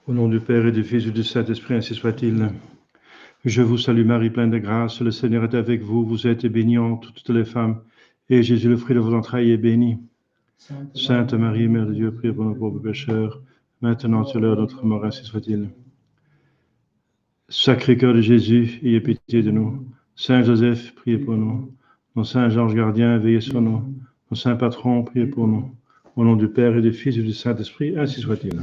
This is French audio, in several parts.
Au nom du Père et du Fils et du Saint-Esprit, ainsi soit-il. Je vous salue Marie, pleine de grâce, le Seigneur est avec vous, vous êtes bénie entre toutes les femmes, et Jésus, le fruit de vos entrailles, est béni. Sainte Marie, Mère de Dieu, priez pour nos pauvres pécheurs, maintenant et à l'heure de notre mort, ainsi soit-il. Sacré cœur de Jésus, ayez pitié de nous. Saint Joseph, priez pour nous. Mon Saint Georges Gardien, veillez sur nous. Mon Saint Patron, priez pour nous. Au nom du Père et du Fils et du Saint-Esprit, ainsi soit-il.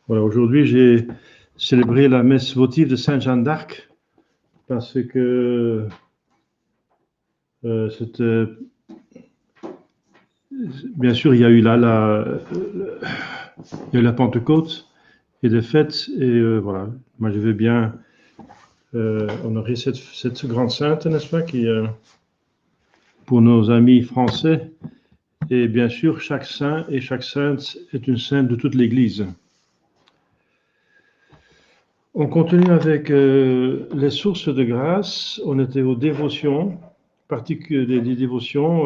Voilà, aujourd'hui, j'ai célébré la messe votive de Sainte Jeanne d'Arc parce que bien sûr, il y a eu la Pentecôte et des fêtes, et voilà. Moi, je veux bien honorer cette grande sainte, n'est-ce pas, qui, pour nos amis français, et bien sûr, chaque saint et chaque sainte est une sainte de toute l'Église. On continue avec les sources de grâce. On était aux dévotions, des dévotions.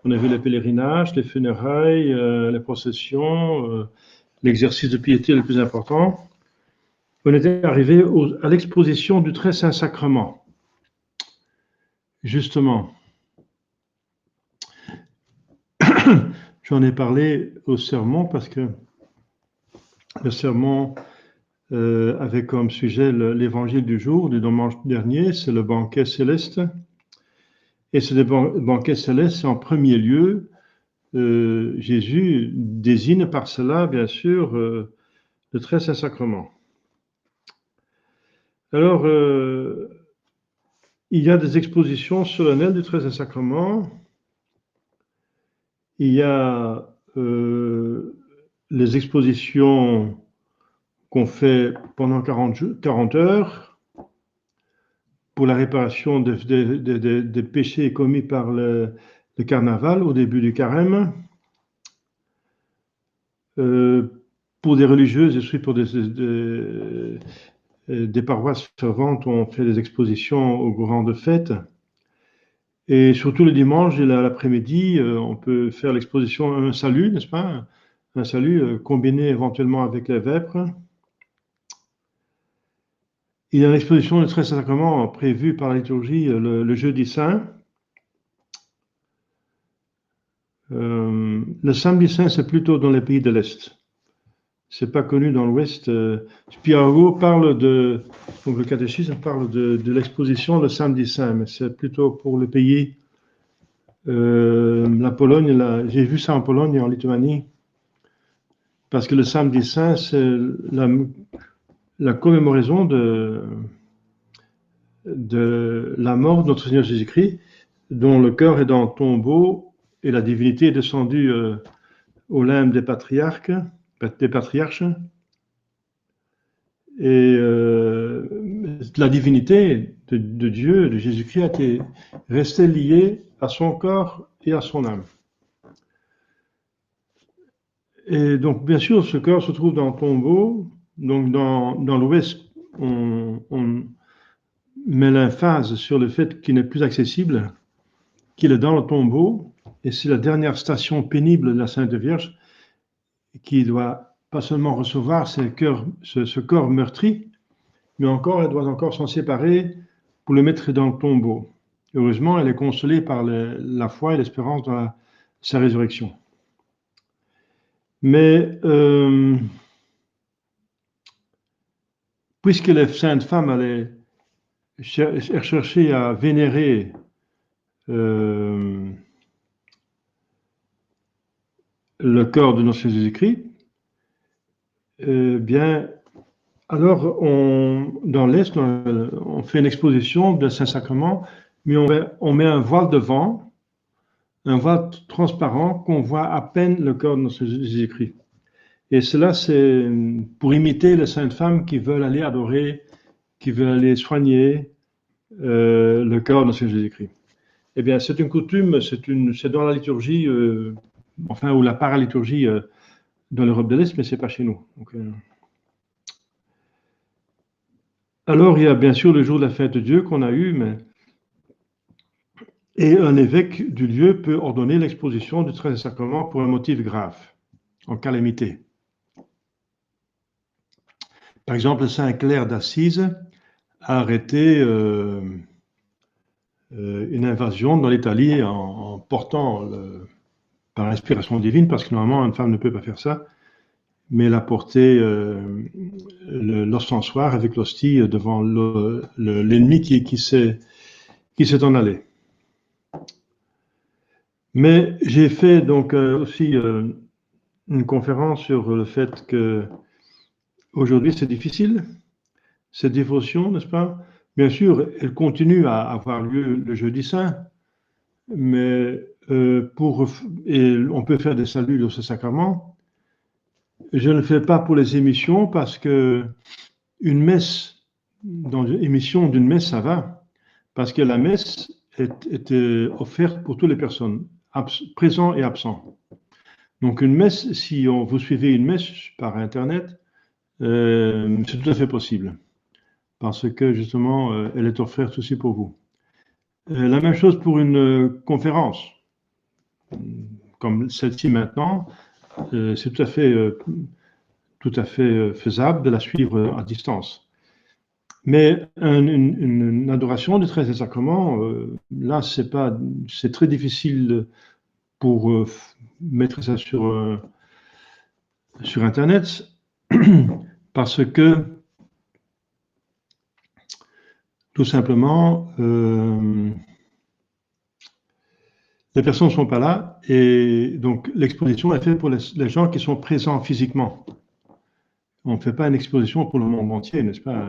On a vu les pèlerinages, les funérailles, les processions, l'exercice de piété le plus important. On était arrivé à l'exposition du Très Saint Sacrement. Justement, j'en ai parlé au sermon parce que le sermon avait comme sujet l'évangile du jour, du dimanche dernier, c'est le banquet céleste. Et ce banquet céleste, c'est en premier lieu, Jésus désigne par cela, bien sûr, le Très Saint Sacrement. Alors, il y a des expositions solennelles du Très Saint Sacrement. Il y a les expositions qu'on fait pendant 40 heures pour la réparation des péchés commis par le carnaval au début du carême. Pour des religieuses et pour des paroisses ferventes, on fait des expositions aux grandes fêtes. Et surtout le dimanche et l'après-midi, on peut faire l'exposition Un salut, n'est-ce pas? Un salut combiné éventuellement avec les vêpres. Il y a une exposition du Très Saint Sacrement prévue par la liturgie le jeudi saint. Le samedi saint, c'est plutôt dans les pays de l'Est. C'est pas connu dans l'Ouest. Spirago parle donc le catéchisme parle de l'exposition le samedi saint, mais c'est plutôt pour le pays. La Pologne, j'ai vu ça en Pologne et en Lituanie, parce que le samedi saint, c'est la commémoration de la mort de notre Seigneur Jésus-Christ, dont le cœur est dans le tombeau et la divinité est descendue au limbe des patriarches. Et la divinité de Dieu, de Jésus-Christ, est restée liée à son corps et à son âme. Et donc, bien sûr, ce corps se trouve dans le tombeau. Donc, dans l'Ouest, on met l'emphase sur le fait qu'il n'est plus accessible, qu'il est dans le tombeau. Et c'est la dernière station pénible de la Sainte Vierge qui doit pas seulement recevoir ce corps meurtri, mais encore, elle doit encore s'en séparer pour le mettre dans le tombeau. Heureusement, elle est consolée par la foi et l'espérance de sa résurrection. Mais puisque les saintes femmes allaient chercher à vénérer le corps de notre Seigneur Jésus-Christ, bien, alors dans l'Est, on fait une exposition de Saint-Sacrement, mais on met un voile devant, un voile transparent qu'on voit à peine le corps de notre Seigneur Jésus-Christ. Et cela, c'est pour imiter les saintes femmes qui veulent aller adorer, qui veulent aller soigner le corps de notre Seigneur Jésus-Christ. Eh bien, c'est une coutume, c'est dans la liturgie, ou la paraliturgie dans l'Europe de l'Est, mais c'est pas chez nous. Donc, alors, il y a bien sûr le jour de la fête de Dieu qu'on a eu, et un évêque du lieu peut ordonner l'exposition du Très Saint Sacrement pour un motif grave, en calamité. Par exemple, Saint Clair d'Assise a arrêté une invasion dans l'Italie en portant, par inspiration divine, parce que normalement une femme ne peut pas faire ça, mais elle a porté l'ostensoir avec l'hostie devant l'ennemi qui s'est en allé. Mais j'ai fait donc aussi une conférence sur le fait que aujourd'hui c'est difficile, cette dévotion, n'est-ce pas? Bien sûr, elle continue à avoir lieu le jeudi saint, mais et on peut faire des saluts de ce sacrement. Je ne le fais pas pour les émissions parce que une messe, dans une émission d'une messe, ça va, parce que la messe est offerte pour toutes les personnes, présents et absents. Donc une messe, si vous suivez une messe par Internet, c'est tout à fait possible, parce que justement, elle est offerte aussi pour vous. La même chose pour une conférence, comme celle-ci maintenant, c'est tout à fait faisable de la suivre à distance. Mais une adoration du 13e sacrement, là, c'est très difficile pour mettre ça sur Internet, parce que tout simplement, les personnes ne sont pas là, et donc l'exposition est faite pour les gens qui sont présents physiquement. On ne fait pas une exposition pour le monde entier, n'est-ce pas?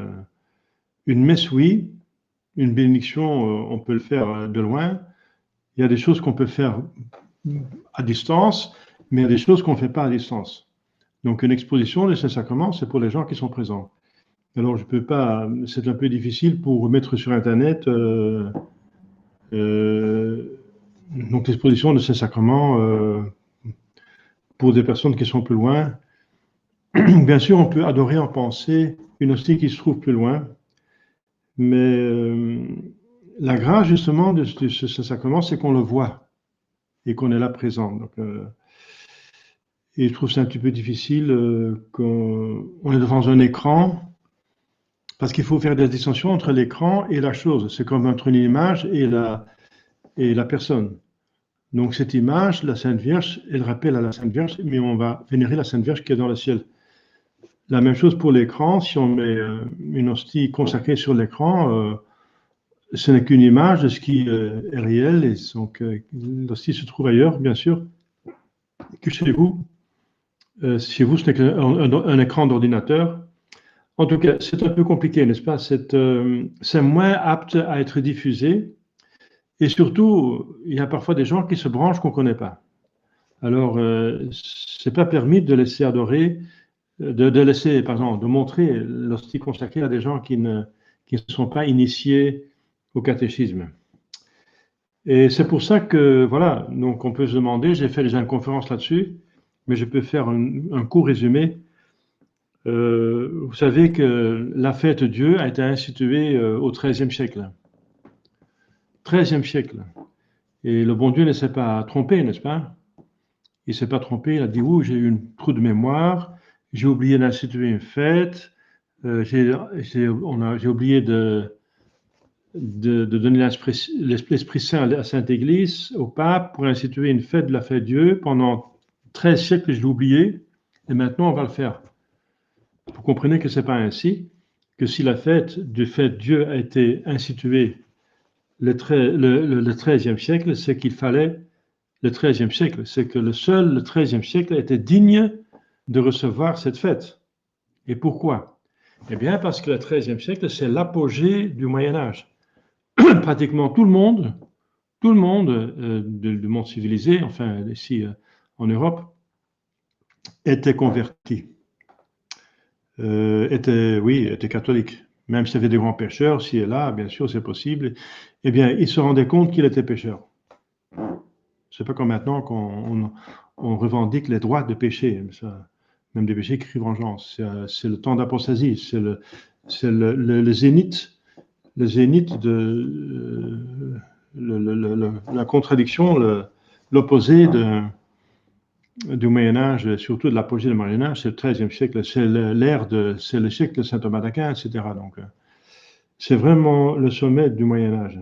Une messe, oui. Une bénédiction, on peut le faire de loin. Il y a des choses qu'on peut faire à distance, mais il y a des choses qu'on ne fait pas à distance. Donc une exposition de ces sacrements, c'est pour les gens qui sont présents. Alors je peux pas, c'est un peu difficile pour mettre sur Internet donc l'exposition de ces sacrements pour des personnes qui sont plus loin. Bien sûr, on peut adorer en pensée une hostie qui se trouve plus loin, mais la grâce justement de ce sacrement, c'est qu'on le voit et qu'on est là présent. Donc, et je trouve ça un petit peu difficile qu'on est devant un écran, parce qu'il faut faire des distinctions entre l'écran et la chose. C'est comme entre une image et la personne. Donc cette image, la Sainte Vierge, elle rappelle à la Sainte Vierge, mais on va vénérer la Sainte Vierge qui est dans le ciel. La même chose pour l'écran, si on met une hostie consacrée sur l'écran, ce n'est qu'une image de ce qui est réel, et donc l'hostie se trouve ailleurs, bien sûr, que chez vous. Chez vous, ce n'est qu'un écran d'ordinateur. En tout cas, c'est un peu compliqué, n'est-ce pas? C'est moins apte à être diffusé. Et surtout, il y a parfois des gens qui se branchent qu'on ne connaît pas. Alors, ce n'est pas permis de laisser adorer, de laisser, par exemple, de montrer l'hostie consacrée à des gens qui ne sont pas initiés au catéchisme. Et c'est pour ça que, voilà, donc on peut se demander, j'ai fait déjà une conférence là-dessus, mais je peux faire un court résumé. Vous savez que la fête Dieu a été instituée au XIIIe siècle. XIIIe siècle. Et le bon Dieu ne s'est pas trompé, n'est-ce pas? Il ne s'est pas trompé, il a dit, oui, j'ai eu une trou de mémoire, j'ai oublié d'instituer une fête, j'ai oublié de donner l'Esprit Saint à la Sainte Église, au pape, pour instituer une fête de la fête Dieu. Pendant 13 siècles, je l'ai oublié, et maintenant on va le faire. Vous comprenez que ce n'est pas ainsi, que si la fête de fête Dieu a été instituée le XIIIe siècle, c'est qu'il fallait le XIIIe siècle, c'est que le XIIIe siècle était digne de recevoir cette fête. Et pourquoi? Eh bien, parce que le XIIIe siècle, c'est l'apogée du Moyen-Âge. Pratiquement tout le monde du monde civilisé, enfin ici en Europe, était converti, était catholique. Même s'il y avait des grands pécheurs, ci et là, bien sûr, c'est possible. Eh bien, il se rendait compte qu'il était pécheur. C'est pas comme maintenant qu'on revendique les droits de péché, même des péchés qui crient vengeance. C'est le temps d'apostasie, c'est le zénith de la contradiction, l'opposé du Moyen-Âge, surtout de l'apogée du Moyen-Âge, c'est le XIIIe siècle, c'est le siècle de saint Thomas d'Aquin, etc. Donc, c'est vraiment le sommet du Moyen-Âge.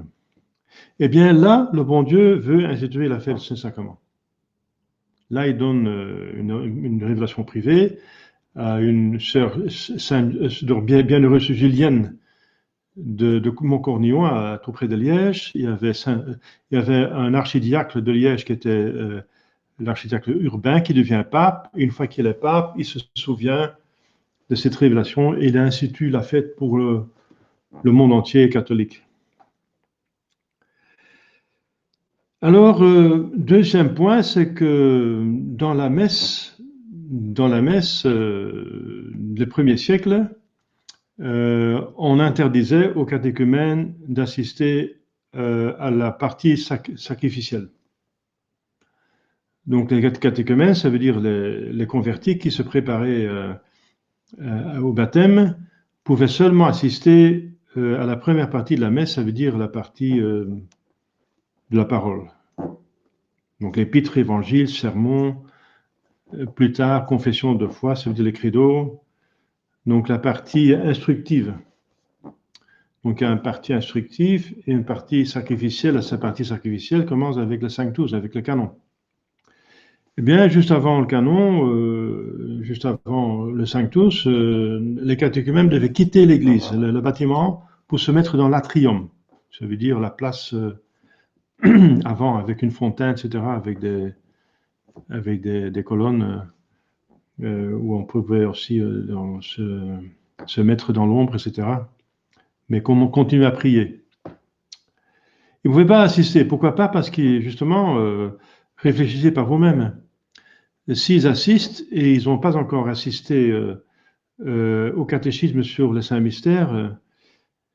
Eh bien, là, le bon Dieu veut instituer la fête du Saint-Sacrement. Là, il donne une révélation privée à une sœur bienheureuse Julienne de Montcornillon, tout près de Liège. Il y avait un archidiacre de Liège qui était l'archidiacre Urbain, qui devient pape. Une fois qu'il est pape, il se souvient de cette révélation et il institue la fête pour le monde entier catholique. Alors, deuxième point, c'est que dans la messe des premiers siècles, on interdisait aux catéchumènes d'assister à la partie sacrificielle. Donc, les catéchumènes, ça veut dire les convertis qui se préparaient au baptême, pouvaient seulement assister à la première partie de la messe, ça veut dire la partie de la parole. Donc, l'épître, évangile, sermon, plus tard, confession de foi, ça veut dire les credos. Donc, la partie instructive. Donc, il y a une partie instructive et une partie sacrificielle. Sa partie sacrificielle commence avec le Sanctus, avec le canon. Eh bien, juste avant le canon, juste avant le Sanctus, les catéchumènes devaient quitter l'église, le bâtiment, pour se mettre dans l'atrium. Ça veut dire la place avant, avec une fontaine, etc., avec des colonnes où on pouvait aussi se mettre dans l'ombre, etc. Mais qu'on continue à prier. Ils ne pouvaient pas assister. Pourquoi pas? Parce que, justement, réfléchissez par vous-même. S'ils assistent et ils n'ont pas encore assisté au catéchisme sur le Saint-Mystère,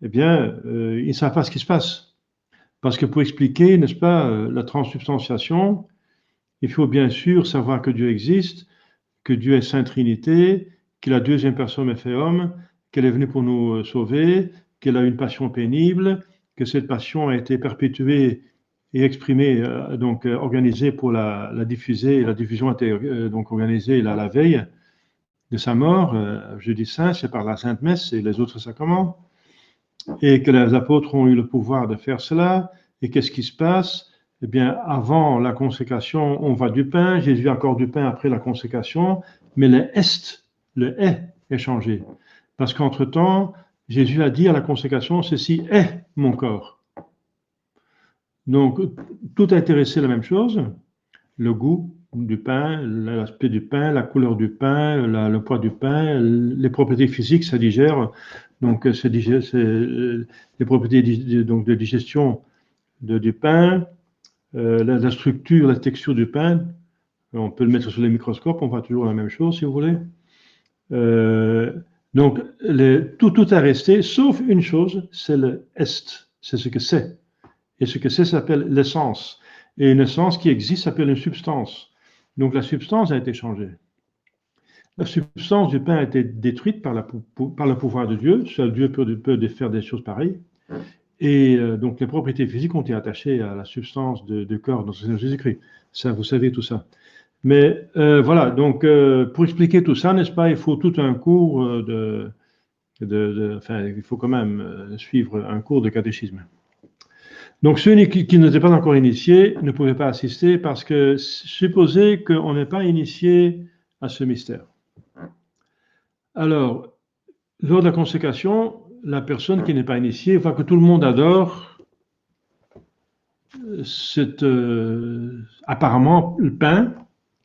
eh bien, ils ne savent pas ce qui se passe. Parce que pour expliquer, n'est-ce pas, la transsubstantiation, il faut bien sûr savoir que Dieu existe, que Dieu est Sainte Trinité, que la deuxième personne est fait homme, qu'elle est venue pour nous sauver, qu'elle a une passion pénible, que cette passion a été perpétuée et exprimée, organisée pour la diffuser, et la diffusion a été donc organisée la veille de sa mort, jeudi saint, c'est par la Sainte Messe et les autres sacrements, et que les apôtres ont eu le pouvoir de faire cela. Et qu'est-ce qui se passe? Eh bien, avant la consécration, on voit du pain, Jésus a encore du pain après la consécration, mais le est changé. Parce qu'entre-temps, Jésus a dit à la consécration, ceci est mon corps. Donc, tout a été resté la même chose, le goût du pain, l'aspect du pain, la couleur du pain, le poids du pain, les propriétés physiques, ça digère. Donc, c'est les propriétés de digestion du pain, la structure, la texture du pain. On peut le mettre sur les microscopes, on voit toujours la même chose, si vous voulez. Donc, tout a resté, sauf une chose, c'est le est, c'est ce que c'est. Et ce que c'est s'appelle l'essence. Et une essence qui existe s'appelle une substance. Donc, la substance a été changée. La substance du pain a été détruite par le pouvoir de Dieu. Seul Dieu peut faire des choses pareilles. Et donc, les propriétés physiques ont été attachées à la substance du corps dans le Seigneur Jésus-Christ. Ça, vous savez tout ça. Mais voilà, donc pour expliquer tout ça, n'est-ce pas, il faut tout un cours enfin, il faut quand même suivre un cours de catéchisme. Donc ceux qui n'étaient pas encore initiés ne pouvaient pas assister parce que supposez qu'on n'est pas initié à ce mystère. Alors, lors de la consécration, la personne qui n'est pas initiée voit que tout le monde adore apparemment le pain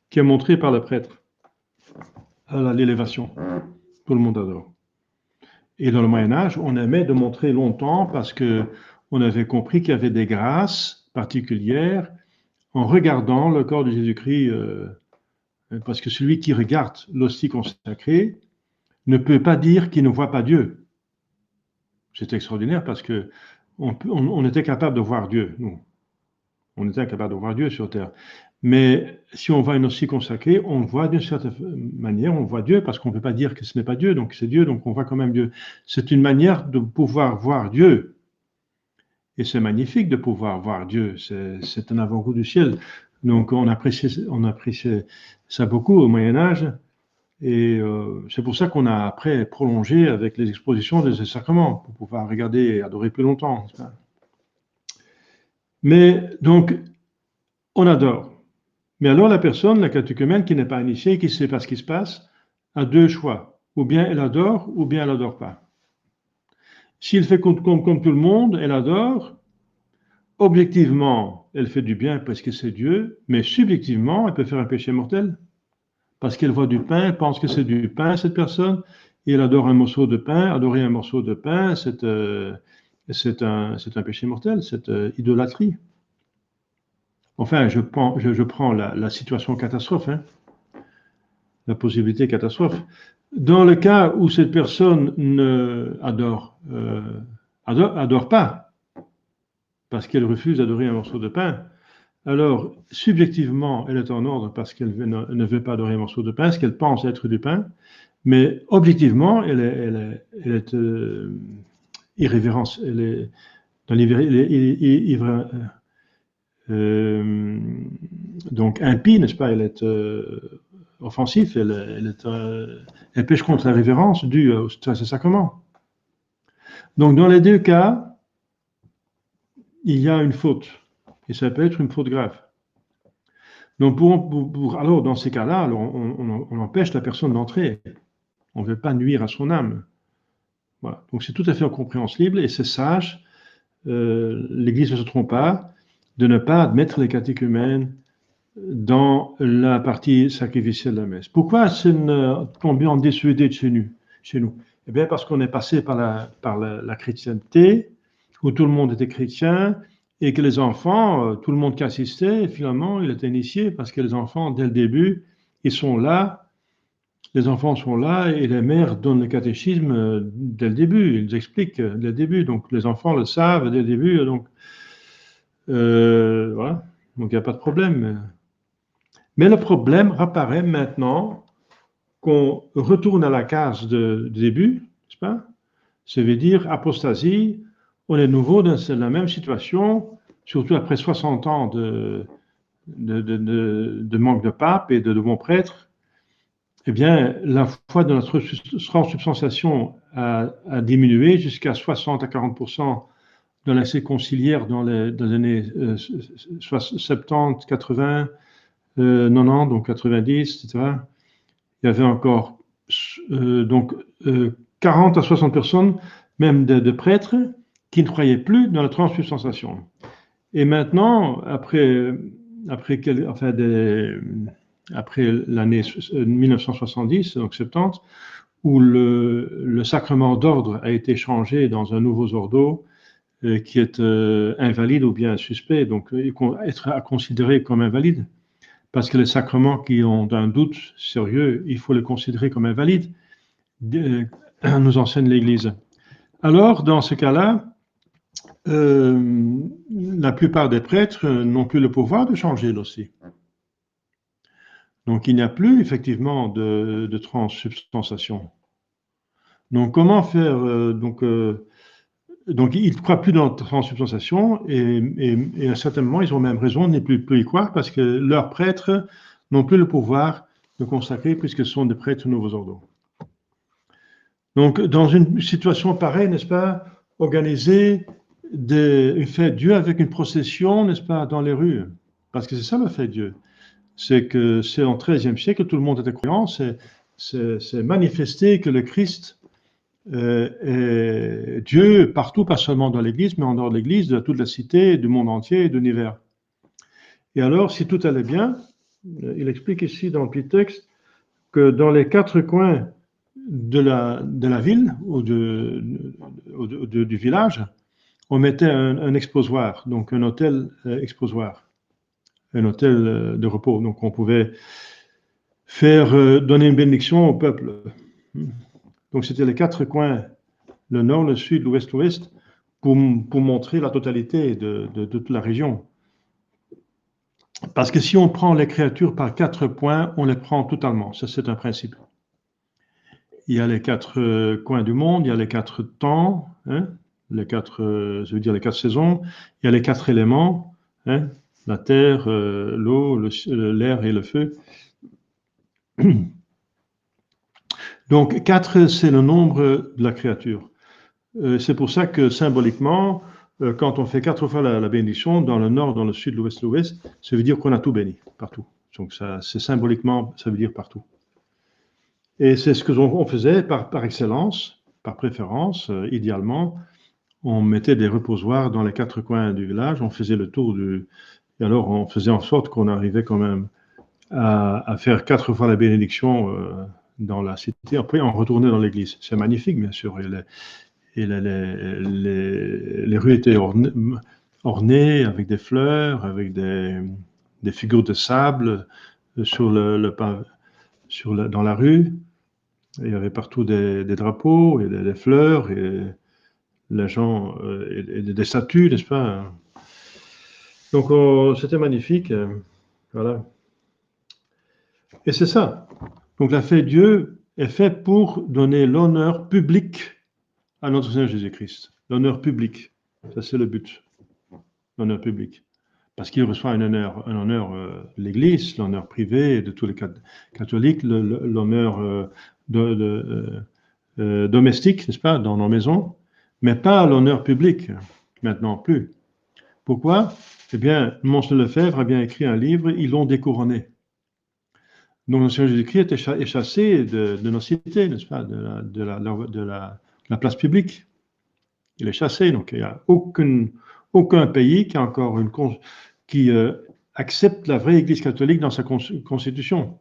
qui est montré par le prêtre à l'élévation. Tout le monde adore. Et dans le Moyen-Âge, on aimait de montrer longtemps parce qu'on avait compris qu'il y avait des grâces particulières en regardant le corps de Jésus-Christ, parce que celui qui regarde l'hostie consacrée ne peut pas dire qu'il ne voit pas Dieu. C'est extraordinaire parce que on était capable de voir Dieu, nous. On était capable de voir Dieu sur terre. Mais si on voit une hostie consacrée, on voit d'une certaine manière, on voit Dieu parce qu'on ne peut pas dire que ce n'est pas Dieu, donc c'est Dieu, donc on voit quand même Dieu. C'est une manière de pouvoir voir Dieu. Et c'est magnifique de pouvoir voir Dieu. C'est un avant-goût du ciel. Donc on appréciait ça beaucoup au Moyen-Âge. Et c'est pour ça qu'on a après prolongé avec les expositions des sacrements, pour pouvoir regarder et adorer plus longtemps. Mais donc, on adore. Mais alors la personne, la catéchumène qui n'est pas initiée, qui ne sait pas ce qui se passe, a deux choix. Ou bien elle adore, ou bien elle n'adore pas. S'il fait comme tout le monde, elle adore. Objectivement, elle fait du bien parce que c'est Dieu, mais subjectivement, elle peut faire un péché mortel. Parce qu'elle voit du pain, elle pense que c'est du pain, cette personne, et elle adore un morceau de pain. Adorer un morceau de pain, c'est un péché mortel, c'est idolâtrie. Enfin, je prends la situation catastrophe, hein, la possibilité catastrophe. Dans le cas où cette personne ne adore pas, parce qu'elle refuse d'adorer un morceau de pain, alors subjectivement, elle est en ordre parce qu'elle ne veut pas adorer un morceau de pain, ce qu'elle pense être du pain, mais objectivement, elle est irrévérence, elle est dans donc impie, n'est-ce pas? Elle est offensif, elle pêche contre la révérence due à ce sacrement. Donc dans les deux cas, il y a une faute, et ça peut être une faute grave. Donc alors dans ces cas-là, on empêche la personne d'entrer. On ne veut pas nuire à son âme. Voilà. Donc c'est tout à fait incompréhensible et c'est sage. L'Église ne se trompe pas de ne pas admettre les catéchumènes dans la partie sacrificielle de la messe. Pourquoi c'est tombé en désuétude chez nous? Eh bien parce qu'on est passé par la chrétienté, où tout le monde était chrétien, et que les enfants, tout le monde qui assistait, finalement, il était initié, parce que les enfants, dès le début, ils sont là, les enfants sont là, et les mères donnent le catéchisme dès le début, ils expliquent dès le début, donc les enfants le savent dès le début, donc voilà, donc il n'y a pas de problème. Mais le problème apparaît maintenant qu'on retourne à la case de début, n'est-ce pas? Ça veut dire apostasie, on est nouveau dans la même situation, surtout après 60 ans de manque de pape et de bons prêtres. Eh bien, la foi de notre transubstantiation a diminué jusqu'à 60 à 40% dans l'accès conciliaire dans les années 70, 80, 90, donc 90, etc. Il y avait encore donc 40 à 60 personnes, même de prêtres, qui ne croyaient plus dans la transubstantiation. Et maintenant, après l'année 1970, donc 70, où le sacrement d'ordre a été changé dans un nouveau ordo qui est invalide ou bien suspect, donc être considéré comme invalide. Parce que les sacrements qui ont un doute sérieux, il faut les considérer comme invalides, nous enseigne l'Église. Alors, dans ce cas-là, la plupart des prêtres n'ont plus le pouvoir de changer l'ossie. Donc, il n'y a plus effectivement de transsubstantiation. Donc, comment faire donc, ils ne croient plus dans la transsubstantiation et à un certain moment, ils ont même raison de ne plus y croire parce que leurs prêtres n'ont plus le pouvoir de consacrer puisque ce sont des prêtres nouveaux ordres. Donc, dans une situation pareille, n'est-ce pas, organiser une fête Dieu avec une procession, n'est-ce pas, dans les rues. Parce que c'est ça le fait Dieu. C'est que c'est en XIIIe siècle que tout le monde était croyant, c'est manifester que le Christ est Dieu partout, pas seulement dans l'Église, mais en dehors de l'Église, de toute la cité, du monde entier et de l'univers. Et alors, si tout allait bien, il explique ici dans le petit texte que dans les quatre coins de la ville ou du village, on mettait un exposoir, donc un hôtel exposoir, un hôtel de repos. Donc on pouvait donner une bénédiction au peuple. Donc c'était les quatre coins, le nord, le sud, l'ouest, l'ouest, pour montrer la totalité de toute la région. Parce que si on prend les créatures par quatre points, on les prend totalement. Ça, c'est un principe. Il y a les quatre coins du monde, il y a les quatre temps, hein, les quatre saisons, il y a les quatre éléments, hein, la terre, l'eau, l'air et le feu. Donc 4, c'est le nombre de la créature. C'est pour ça que symboliquement, quand on fait 4 fois la bénédiction, dans le nord, dans le sud, l'ouest, ça veut dire qu'on a tout béni, partout. Donc ça, c'est symboliquement, ça veut dire partout. Et c'est ce que on faisait par excellence, par préférence, idéalement. On mettait des reposoirs dans les 4 coins du village, on faisait le tour du... Et alors on faisait en sorte qu'on arrivait quand même à faire 4 fois la bénédiction dans la cité. Après, on retournait dans l'église. C'est magnifique, bien sûr. Et les rues étaient ornées avec des fleurs, avec des figures de sable sur dans la rue. Et il y avait partout des drapeaux et des fleurs et les gens et des statues, n'est-ce pas? Donc c'était magnifique, voilà. Et c'est ça. Donc la fête de Dieu est faite pour donner l'honneur public à notre Seigneur Jésus-Christ. L'honneur public, ça c'est le but. L'honneur public. Parce qu'il reçoit un honneur de l'Église, l'honneur privé de tous les catholiques, l'honneur domestique, n'est-ce pas, dans nos maisons, mais pas l'honneur public, maintenant plus. Pourquoi? Eh bien, Monseigneur Lefebvre a bien écrit un livre, ils l'ont découronné. Donc, le Seigneur Jésus-Christ est chassé de nos cités, n'est-ce pas, de la place publique. Il est chassé, donc il n'y a aucun pays qui accepte la vraie Église catholique dans sa constitution.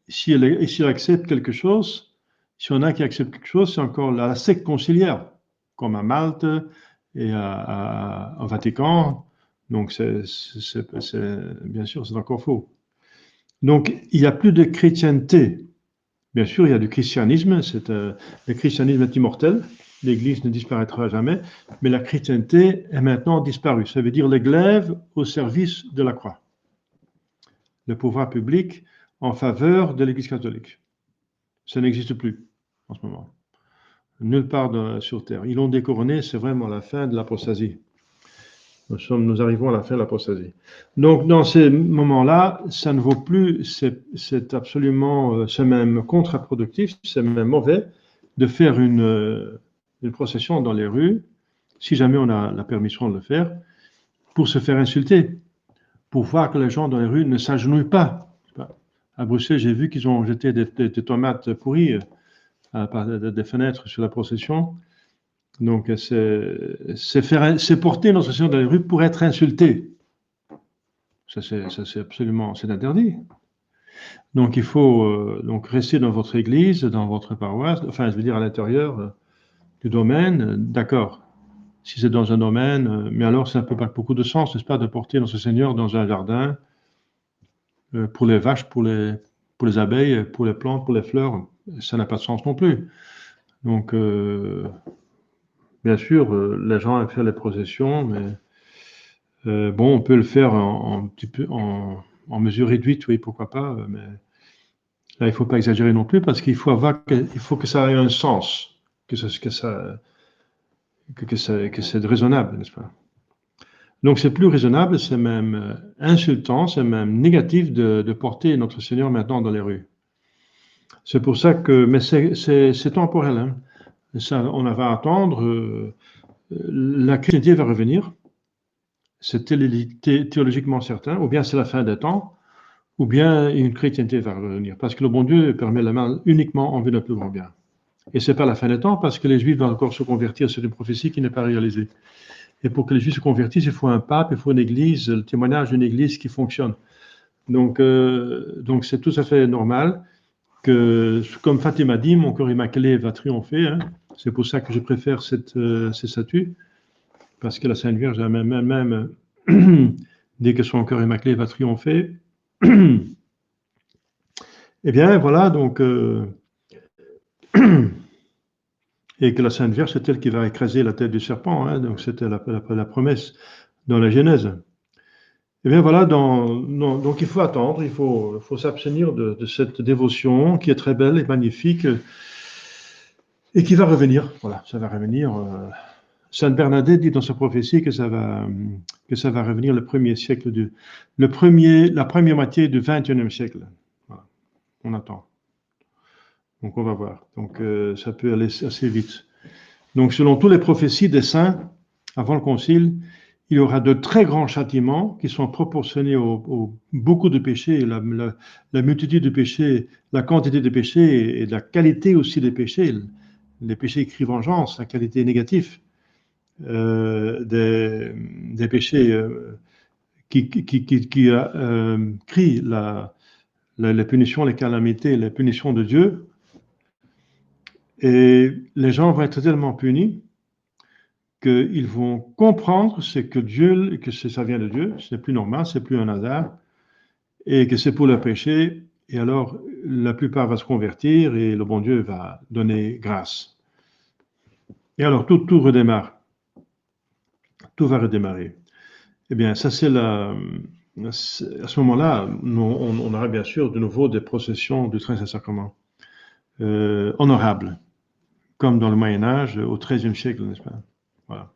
S'il accepte quelque chose, si on a qui accepte quelque chose, c'est encore la secte conciliaire, comme à Malte et au Vatican. Donc, bien sûr, c'est encore faux. Donc, il n'y a plus de chrétienté. Bien sûr, il y a du christianisme. Le christianisme est immortel. L'Église ne disparaîtra jamais. Mais la chrétienté est maintenant disparue. Ça veut dire les glaives au service de la croix. Le pouvoir public en faveur de l'Église catholique. Ça n'existe plus en ce moment. Nulle part sur Terre. Ils l'ont découronné, c'est vraiment la fin de l'apostasie. Nous arrivons à la fin de l'apostasie. Donc, dans ces moments-là, ça ne vaut plus, c'est absolument, c'est même contre-productif, c'est même mauvais de faire une procession dans les rues, si jamais on a la permission de le faire, pour se faire insulter, pour voir que les gens dans les rues ne s'agenouillent pas. À Bruxelles, j'ai vu qu'ils ont jeté des tomates pourries par des fenêtres sur la procession. Donc, c'est porter notre Seigneur dans les rues pour être insulté. Ça, c'est absolument, c'est interdit. Donc, il faut donc rester dans votre église, dans votre paroisse, enfin, je veux dire à l'intérieur du domaine, d'accord. Si c'est dans un domaine, mais alors ça ne peut pas beaucoup de sens, n'est-ce pas, de porter notre Seigneur dans un jardin pour les vaches, pour les abeilles, pour les plantes, pour les fleurs, ça n'a pas de sens non plus. Donc, bien sûr, les gens aiment faire les processions, mais bon, on peut le faire en mesure réduite, oui, pourquoi pas, mais là, il ne faut pas exagérer non plus, parce qu'il faut que ça ait un sens, que c'est raisonnable, n'est-ce pas? Donc, c'est plus raisonnable, c'est même insultant, c'est même négatif de porter notre Seigneur maintenant dans les rues. C'est pour ça que, mais c'est temporel, hein. Ça, on va attendre, la chrétienté va revenir, c'est théologiquement certain, ou bien c'est la fin des temps, ou bien une chrétienté va revenir, parce que le bon Dieu permet le mal uniquement en vue d'un plus grand bien. Et ce n'est pas la fin des temps, parce que les Juifs vont encore se convertir, c'est une prophétie qui n'est pas réalisée. Et pour que les Juifs se convertissent, il faut un pape, il faut une église, le témoignage d'une église qui fonctionne. Donc c'est tout à fait normal que, comme Fatima dit, mon cœur immaculé va triompher. Hein. C'est pour ça que je préfère ces statues, parce que la Sainte Vierge, même dès que son cœur immaculé va triompher, eh bien, voilà, donc, et que la Sainte Vierge, c'est elle qui va écraser la tête du serpent, hein, donc c'était la promesse dans la Genèse. Eh bien, voilà, donc il faut attendre, il faut s'abstenir de cette dévotion qui est très belle et magnifique, et qui va revenir, voilà, ça va revenir, Sainte Bernadette dit dans sa prophétie que ça va revenir le premier siècle, la première moitié du XXIe siècle. Voilà. On attend. Donc on va voir. Donc ça peut aller assez vite. Donc selon toutes les prophéties des saints, avant le concile, il y aura de très grands châtiments qui sont proportionnés au beaucoup de péchés, la multitude de péchés, la quantité de péchés et la qualité aussi des péchés. Les péchés crient vengeance, la qualité négative des péchés qui crient les punitions, les calamités, les punitions de Dieu. Et les gens vont être tellement punis qu'ils vont comprendre que ça vient de Dieu, c'est plus normal, c'est plus un hasard, et que c'est pour le péché. Et alors, la plupart vont se convertir et le bon Dieu va donner grâce. Et alors, tout redémarre. Tout va redémarrer. Eh bien, ça c'est à ce moment-là, on aura bien sûr de nouveau des processions du très Saint-Sacrement honorables, comme dans le Moyen-Âge, au XIIIe siècle, n'est-ce pas? Voilà.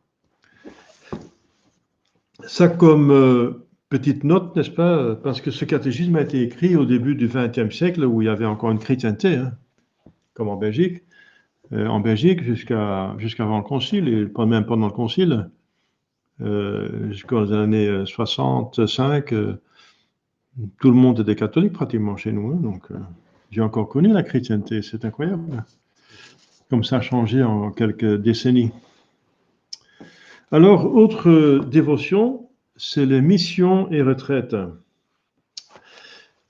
Ça comme petite note, n'est-ce pas? Parce que ce catéchisme a été écrit au début du XXe siècle, où il y avait encore une chrétienté, hein, comme en Belgique. En Belgique, jusqu'avant le Concile, et même pendant le Concile, jusqu'aux années 65, tout le monde était catholique pratiquement chez nous. Hein, donc, j'ai encore connu la chrétienté, c'est incroyable. Comme ça a changé en quelques décennies. Alors, autre dévotion, c'est les missions et retraites.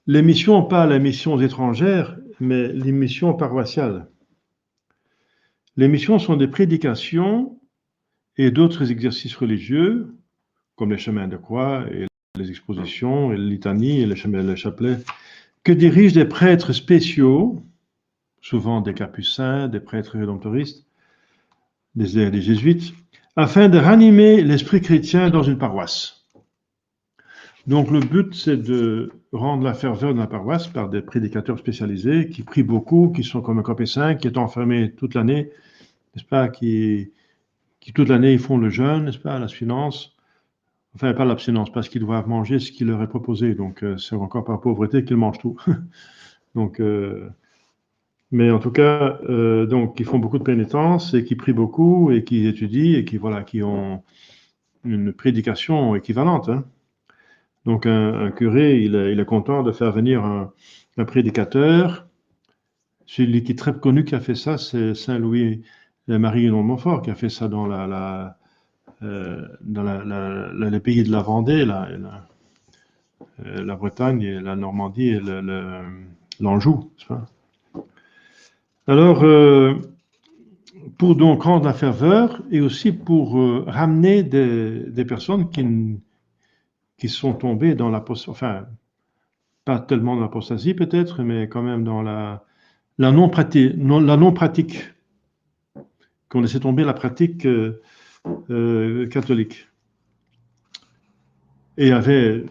Les missions, pas les missions étrangères, mais les missions paroissiales. Les missions sont des prédications et d'autres exercices religieux, comme les chemins de croix et les expositions et les litanies et les chapelets, que dirigent des prêtres spéciaux, souvent des capucins, des prêtres rédemptoristes, des jésuites, afin de ranimer l'esprit chrétien dans une paroisse. Donc le but, c'est de rendre la ferveur de la paroisse par des prédicateurs spécialisés qui prient beaucoup, qui sont comme un capucin, qui est enfermé toute l'année, n'est-ce pas, qui toute l'année ils font le jeûne, n'est-ce pas, l'abstinence, enfin pas l'abstinence, parce qu'ils doivent manger ce qui leur est proposé, donc c'est encore par pauvreté qu'ils mangent tout. Donc, mais en tout cas, donc ils font beaucoup de pénitence et qui prient beaucoup et qui étudient et qui ont une prédication équivalente. Hein. Donc un curé, il est content de faire venir un prédicateur. Celui qui est très connu qui a fait ça, c'est Saint Louis Marie de Montfort qui a fait ça dans les pays de la Vendée, la Bretagne, et la Normandie et l'Anjou. Alors, pour donc rendre la ferveur et aussi pour ramener des personnes qui sont tombées dans l'apostasie, enfin, pas tellement dans l'apostasie peut-être, mais quand même dans la non-pratique, qu'on laissait tomber la pratique catholique. Et il y avait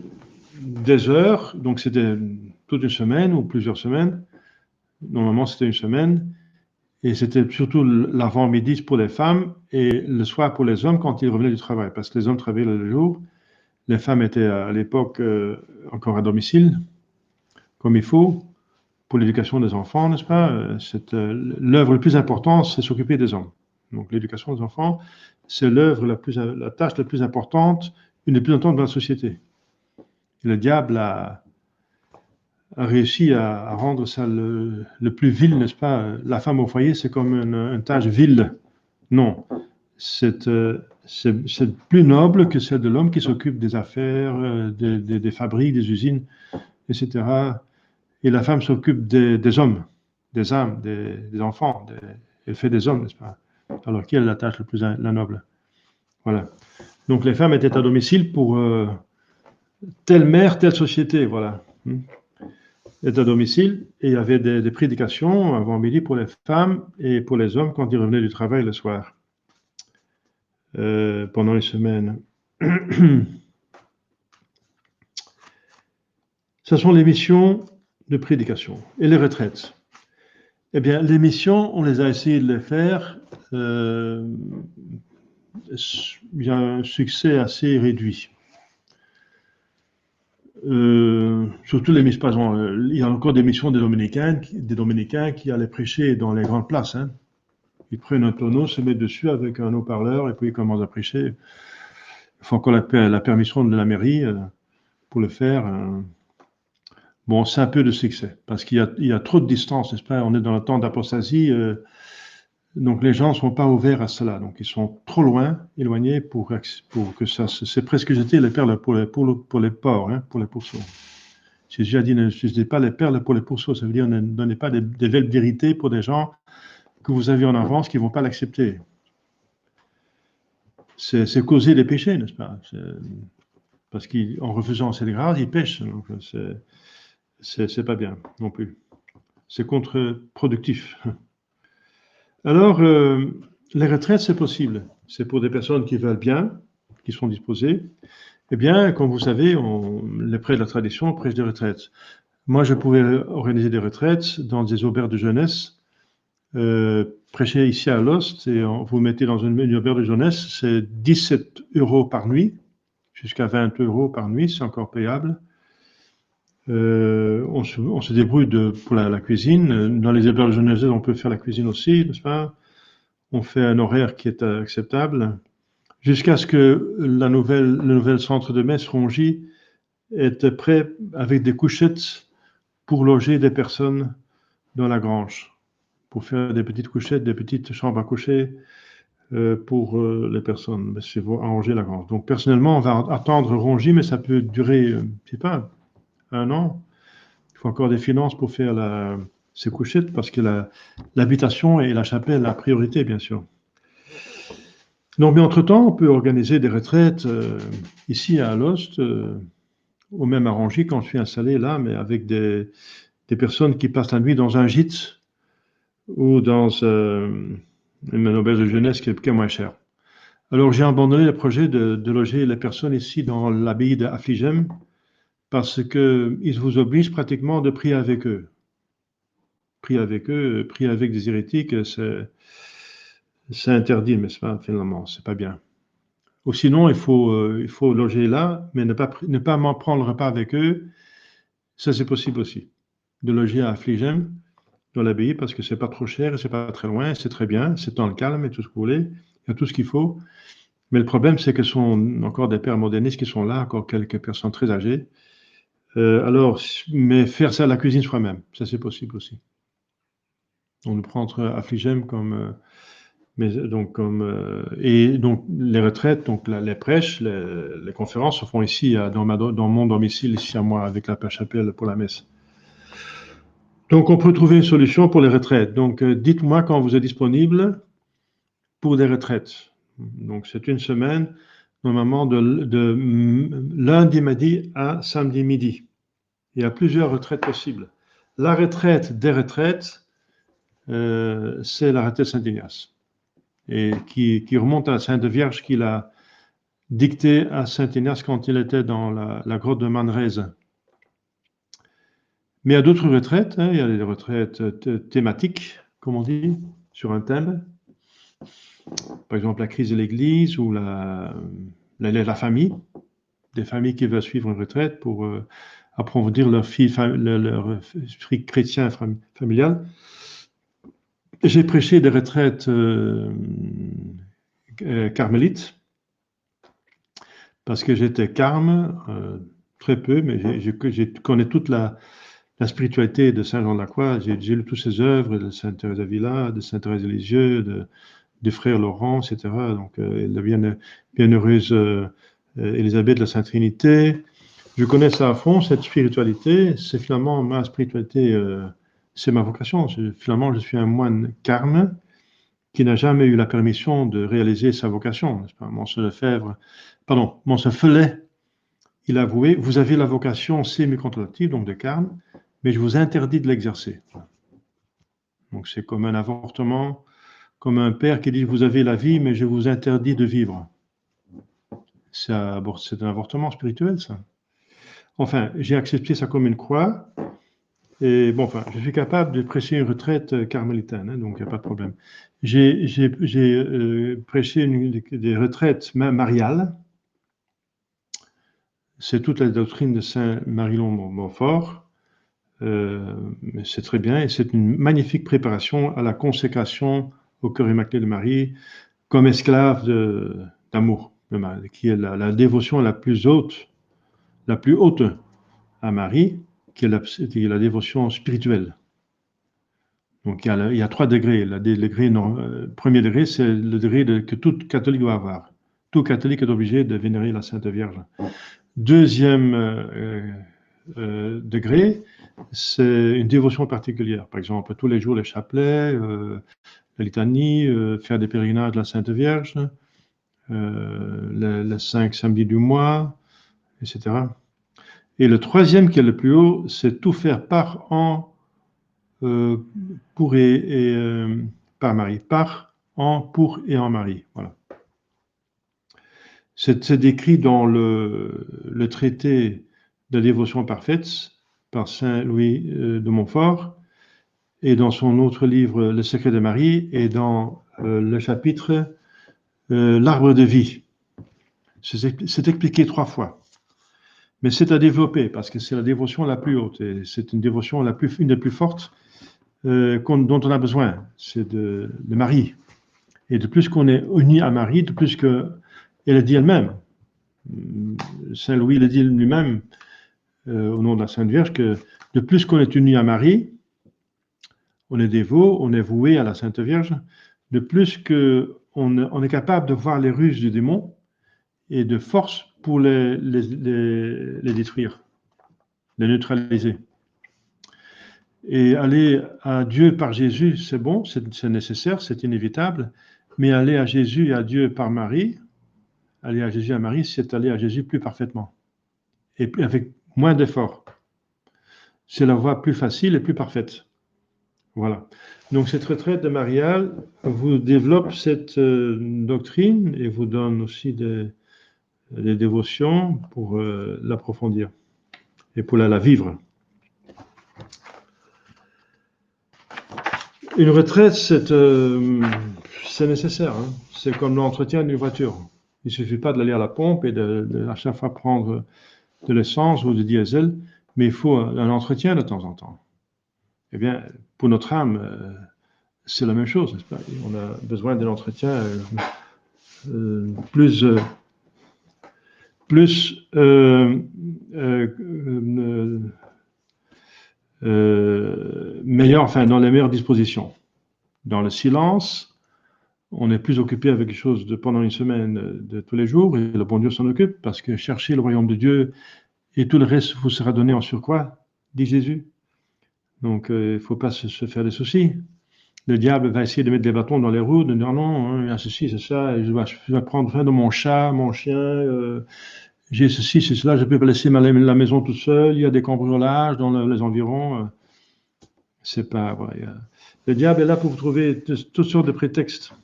des heures, donc c'était toute une semaine ou plusieurs semaines. Normalement, c'était une semaine. Et c'était surtout l'avant-midi pour les femmes et le soir pour les hommes quand ils revenaient du travail. Parce que les hommes travaillaient le jour. Les femmes étaient à l'époque encore à domicile, comme il faut, pour l'éducation des enfants, n'est-ce pas? L'œuvre la plus importante, c'est s'occuper des hommes. Donc l'éducation des enfants, c'est la tâche la plus importante, une des plus importantes de la société. Et le diable a réussi à rendre ça le plus vil, n'est-ce pas? La femme au foyer, c'est comme une tâche vile. Non, c'est plus noble que celle de l'homme qui s'occupe des affaires, des fabriques, des usines, etc. Et la femme s'occupe des hommes, des âmes, des enfants. Elle fait des hommes, n'est-ce pas? Alors, qui est la tâche la noble? Voilà. Donc, les femmes étaient à domicile pour telle mère, telle société, voilà. Est à domicile, et il y avait des prédications avant midi pour les femmes et pour les hommes quand ils revenaient du travail le soir, pendant une semaine. Ce sont les missions de prédication et les retraites. Eh bien, les missions, on les a essayé de les faire il y a un succès assez réduit. Surtout les missions, par exemple, il y a encore des missions des Dominicains qui allaient prêcher dans les grandes places. Hein. Ils prennent un tonneau, se mettent dessus avec un haut-parleur et puis ils commencent à prêcher. Il faut encore la permission de la mairie pour le faire. Bon, c'est un peu de succès parce qu'il y a trop de distance, n'est-ce pas? On est dans le temps d'apostasie, donc les gens ne sont pas ouverts à cela. Donc ils sont trop loin, éloignés pour que ça. C'est presque jeter les perles pour les porcs, hein, pour les pourceaux. J'ai déjà dit, ne jetez pas les perles pour les pourceaux. Ça veut dire ne donnez pas des belles vérités pour des gens que vous avez en avance qui ne vont pas l'accepter. C'est causer des péchés, n'est-ce pas? Parce qu'en refusant cette grâce, ils pêchent. Donc c'est pas bien non plus. C'est contre-productif. Alors, les retraites, c'est possible. C'est pour des personnes qui veulent bien, qui sont disposées. Eh bien, comme vous savez, les prêtres de la tradition prêchent des retraites. Moi, je pouvais organiser des retraites dans des auberges de jeunesse, prêcher ici à Alost, et vous mettez dans une auberge de jeunesse, c'est 17 € par nuit, jusqu'à 20 € par nuit, c'est encore payable. On se débrouille pour la cuisine. Dans les auberges de jeunesse, on peut faire la cuisine aussi, n'est-ce pas? On fait un horaire qui est acceptable, jusqu'à ce que le nouvel centre de messe Rongy est prêt avec des couchettes pour loger des personnes dans la grange, pour faire des petites couchettes, des petites chambres à coucher pour les personnes. C'est pour arranger la grange. Donc personnellement, on va attendre Rongy, mais ça peut durer, je sais pas, 1 an. Il faut encore des finances pour faire ces couchettes, parce que l'habitation et la chapelle, la priorité, bien sûr. Donc, mais entre-temps, on peut organiser des retraites ici à Alost, ou même à Rongy, quand je suis installé là, mais avec des personnes qui passent la nuit dans un gîte ou dans une auberge de jeunesse qui est moins chère. Alors, j'ai abandonné le projet de loger les personnes ici dans l'abbaye d'Affligem, parce qu'ils vous obligent pratiquement de prier avec eux. Prier avec des hérétiques, c'est interdit, mais c'est pas, finalement, c'est pas bien. Ou sinon, il faut loger là, mais ne pas m'en prendre le repas avec eux. Ça, c'est possible aussi. De loger à Affligem, dans l'abbaye, parce que c'est pas trop cher et c'est pas très loin, c'est très bien, c'est dans le calme et tout ce que vous voulez, il y a tout ce qu'il faut. Mais le problème, c'est que ce sont encore des pères modernistes qui sont là, encore quelques personnes très âgées. Mais faire ça à la cuisine soi-même, ça c'est possible aussi. On nous prend entre Affligem et donc les retraites, donc les prêches, les conférences se font ici dans mon domicile, ici à moi, avec la Père Chapelle pour la messe. Donc on peut trouver une solution pour les retraites. Donc dites-moi quand vous êtes disponible pour des retraites. Donc c'est une semaine, normalement de lundi midi à samedi midi. Il y a plusieurs retraites possibles. La retraite des retraites, c'est la retraite Saint-Ignace, et qui remonte à la Sainte Vierge qui l'a dicté à Saint-Ignace quand il était dans la grotte de Manrese. Mais il y a d'autres retraites, hein, il y a des retraites thématiques, comme on dit, sur un thème. Par exemple, la crise de l'Église ou la famille, des familles qui veulent suivre une retraite pour approfondir leur esprit chrétien familial. J'ai prêché des retraites carmélites, parce que j'étais carme, très peu, mais je connais toute la spiritualité de Saint Jean de la Croix. J'ai lu toutes ses œuvres, de Sainte Thérèse d'Avila, de Sainte Thérèse de Lisieux, du frère Laurent, etc. Donc, la bienheureuse Élisabeth de la Sainte Trinité. Je connais ça à fond, cette spiritualité. C'est finalement ma spiritualité, c'est ma vocation. Finalement, je suis un moine carme qui n'a jamais eu la permission de réaliser sa vocation, n'est-ce pas? Monseigneur Felet, il a avoué, vous avez la vocation semi-contemplative, donc de carme, mais je vous interdis de l'exercer. Donc c'est comme un avortement, comme un père qui dit, vous avez la vie, mais je vous interdis de vivre. C'est un avortement spirituel, ça. Enfin, j'ai accepté ça comme une croix, Et bon, enfin, je suis capable de prêcher une retraite carmélitaine, hein, donc il n'y a pas de problème. J'ai prêché des retraites mariales. C'est toute la doctrine de Saint Marilon Montfort. C'est très bien et c'est une magnifique préparation à la consécration au cœur immaculé de Marie comme esclave d'amour, qui est la dévotion la plus haute à Marie, qui est la dévotion spirituelle. Donc il y a 3 degrés. Premier degré, c'est le degré que tout catholique doit avoir. Tout catholique est obligé de vénérer la Sainte Vierge. Deuxième degré, c'est une dévotion particulière. Par exemple, tous les jours les chapelets, la litanie, faire des pèlerinages de la Sainte Vierge, les 5 samedis du mois, etc. Et le troisième, qui est le plus haut, c'est tout faire par an pour par Marie. Par an, pour et en Marie. Voilà. C'est décrit dans le traité de dévotion parfaite par Saint Louis de Montfort et dans son autre livre Le secret de Marie et dans le chapitre L'arbre de vie. C'est expliqué 3 fois. Mais c'est à développer parce que c'est la dévotion la plus haute et c'est une dévotion une des plus fortes dont on a besoin. C'est de Marie. Et de plus qu'on est uni à Marie, de plus qu'elle a dit elle-même, Saint Louis le dit lui-même, au nom de la Sainte Vierge, que de plus qu'on est uni à Marie, on est dévot, on est voué à la Sainte Vierge, de plus qu'on est capable de voir les ruses du démon et de force pour les détruire, les neutraliser. Et aller à Dieu par Jésus, c'est bon, c'est nécessaire, c'est inévitable, mais aller à Jésus et à Dieu par Marie, aller à Jésus et à Marie, c'est aller à Jésus plus parfaitement et avec moins d'efforts. C'est la voie plus facile et plus parfaite. Voilà. Donc cette retraite de mariale vous développe cette doctrine et vous donne aussi des dévotions pour l'approfondir et pour la vivre. Une retraite, c'est nécessaire. Hein. C'est comme l'entretien d'une voiture. Il ne suffit pas de l'aller à la pompe et à chaque fois prendre de l'essence ou du diesel, mais il faut un entretien de temps en temps. Eh bien, pour notre âme, c'est la même chose, n'est-ce pas? On a besoin d'un entretien plus meilleur, enfin, dans les meilleures dispositions. Dans le silence, on est plus occupé avec les choses pendant une semaine de tous les jours, et le bon Dieu s'en occupe, parce que cherchez le royaume de Dieu, et tout le reste vous sera donné en surcroît, dit Jésus. Donc, il ne faut pas se faire des soucis. Le diable va essayer de mettre des bâtons dans les roues, de dire non, il y a ceci, c'est ça, je dois prendre soin de mon chat, mon chien, j'ai ceci, c'est cela, je ne peux pas laisser la maison toute seule, il y a des cambriolages dans les environs. C'est pas. Voilà, le diable est là pour vous trouver toutes sortes de prétextes.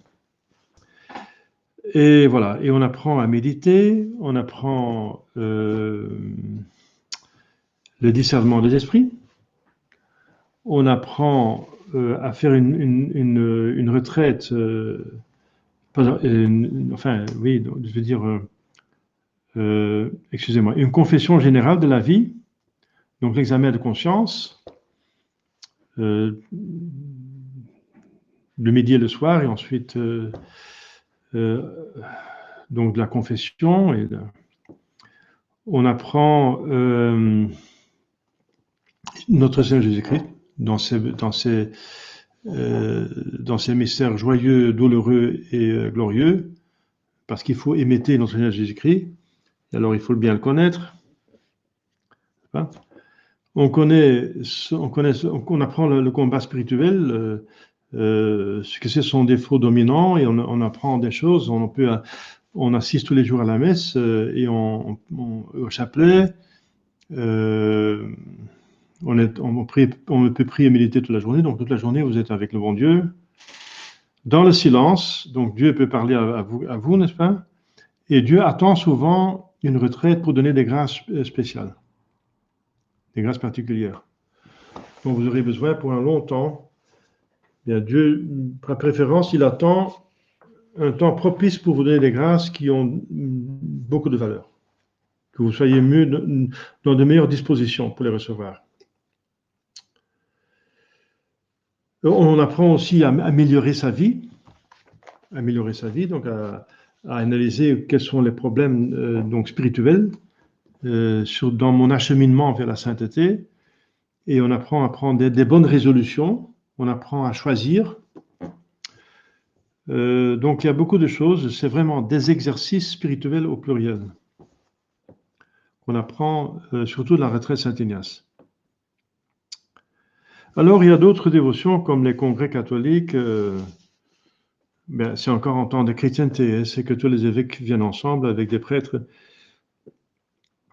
Et voilà, et on apprend à méditer, on apprend le discernement des esprits, on apprend à faire une retraite, enfin, oui, je veux dire, excusez-moi, une confession générale de la vie, donc l'examen de conscience, le midi et le soir, et ensuite donc de la confession. On apprend notre Seigneur Jésus-Christ dans ses mystères joyeux, douloureux et glorieux, parce qu'il faut imiter notre Seigneur Jésus-Christ. Alors il faut bien le connaître. On apprend le combat spirituel, ce que c'est son défaut dominant, et on apprend des choses. On assiste tous les jours à la messe et au chapelet. On peut prier et méditer toute la journée. Donc toute la journée, vous êtes avec le bon Dieu. Dans le silence, donc Dieu peut parler à vous, n'est-ce pas? Et Dieu attend souvent une retraite pour donner des grâces spéciales, des grâces particulières. dont vous aurez besoin pour un long temps. Bien, Dieu, par préférence, il attend un temps propice pour vous donner des grâces qui ont beaucoup de valeur. Que vous soyez mieux dans de meilleures dispositions pour les recevoir. On apprend aussi à améliorer sa vie, donc à analyser quels sont les problèmes donc spirituels dans mon acheminement vers la sainteté, et on apprend à prendre des bonnes résolutions, on apprend à choisir. Donc il y a beaucoup de choses, c'est vraiment des exercices spirituels au pluriel qu'on apprend surtout dans la retraite Saint-Ignace. Alors il y a d'autres dévotions comme les congrès catholiques. C'est encore en temps de chrétienté, c'est que tous les évêques viennent ensemble avec des prêtres,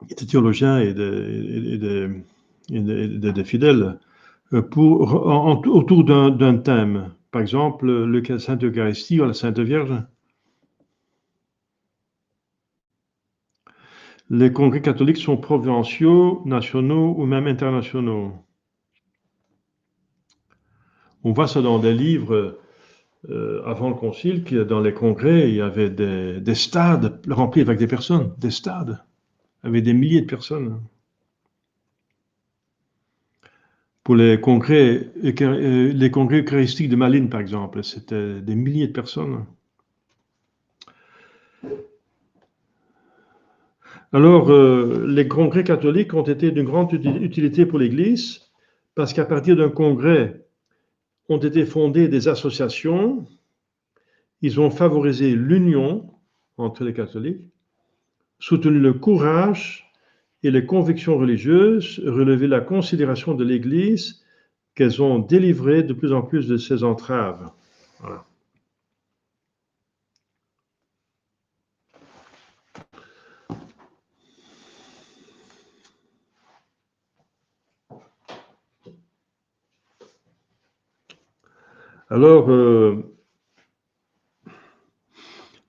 des théologiens et des fidèles autour d'un thème. Par exemple, le Sainte Eucharistie ou la Sainte Vierge. Les congrès catholiques sont provinciaux, nationaux ou même internationaux. On voit ça dans des livres avant le concile, que dans les congrès, il y avait des stades remplis avec des personnes, des stades, avec des milliers de personnes. Pour les congrès eucharistiques de Malines, par exemple, c'était des milliers de personnes. Alors, les congrès catholiques ont été d'une grande utilité pour l'Église, parce qu'à partir d'un congrès, ont été fondées des associations, ils ont favorisé l'union entre les catholiques, soutenu le courage et les convictions religieuses, relevé la considération de l'Église, qu'elles ont délivré de plus en plus de ses entraves. Voilà. Alors,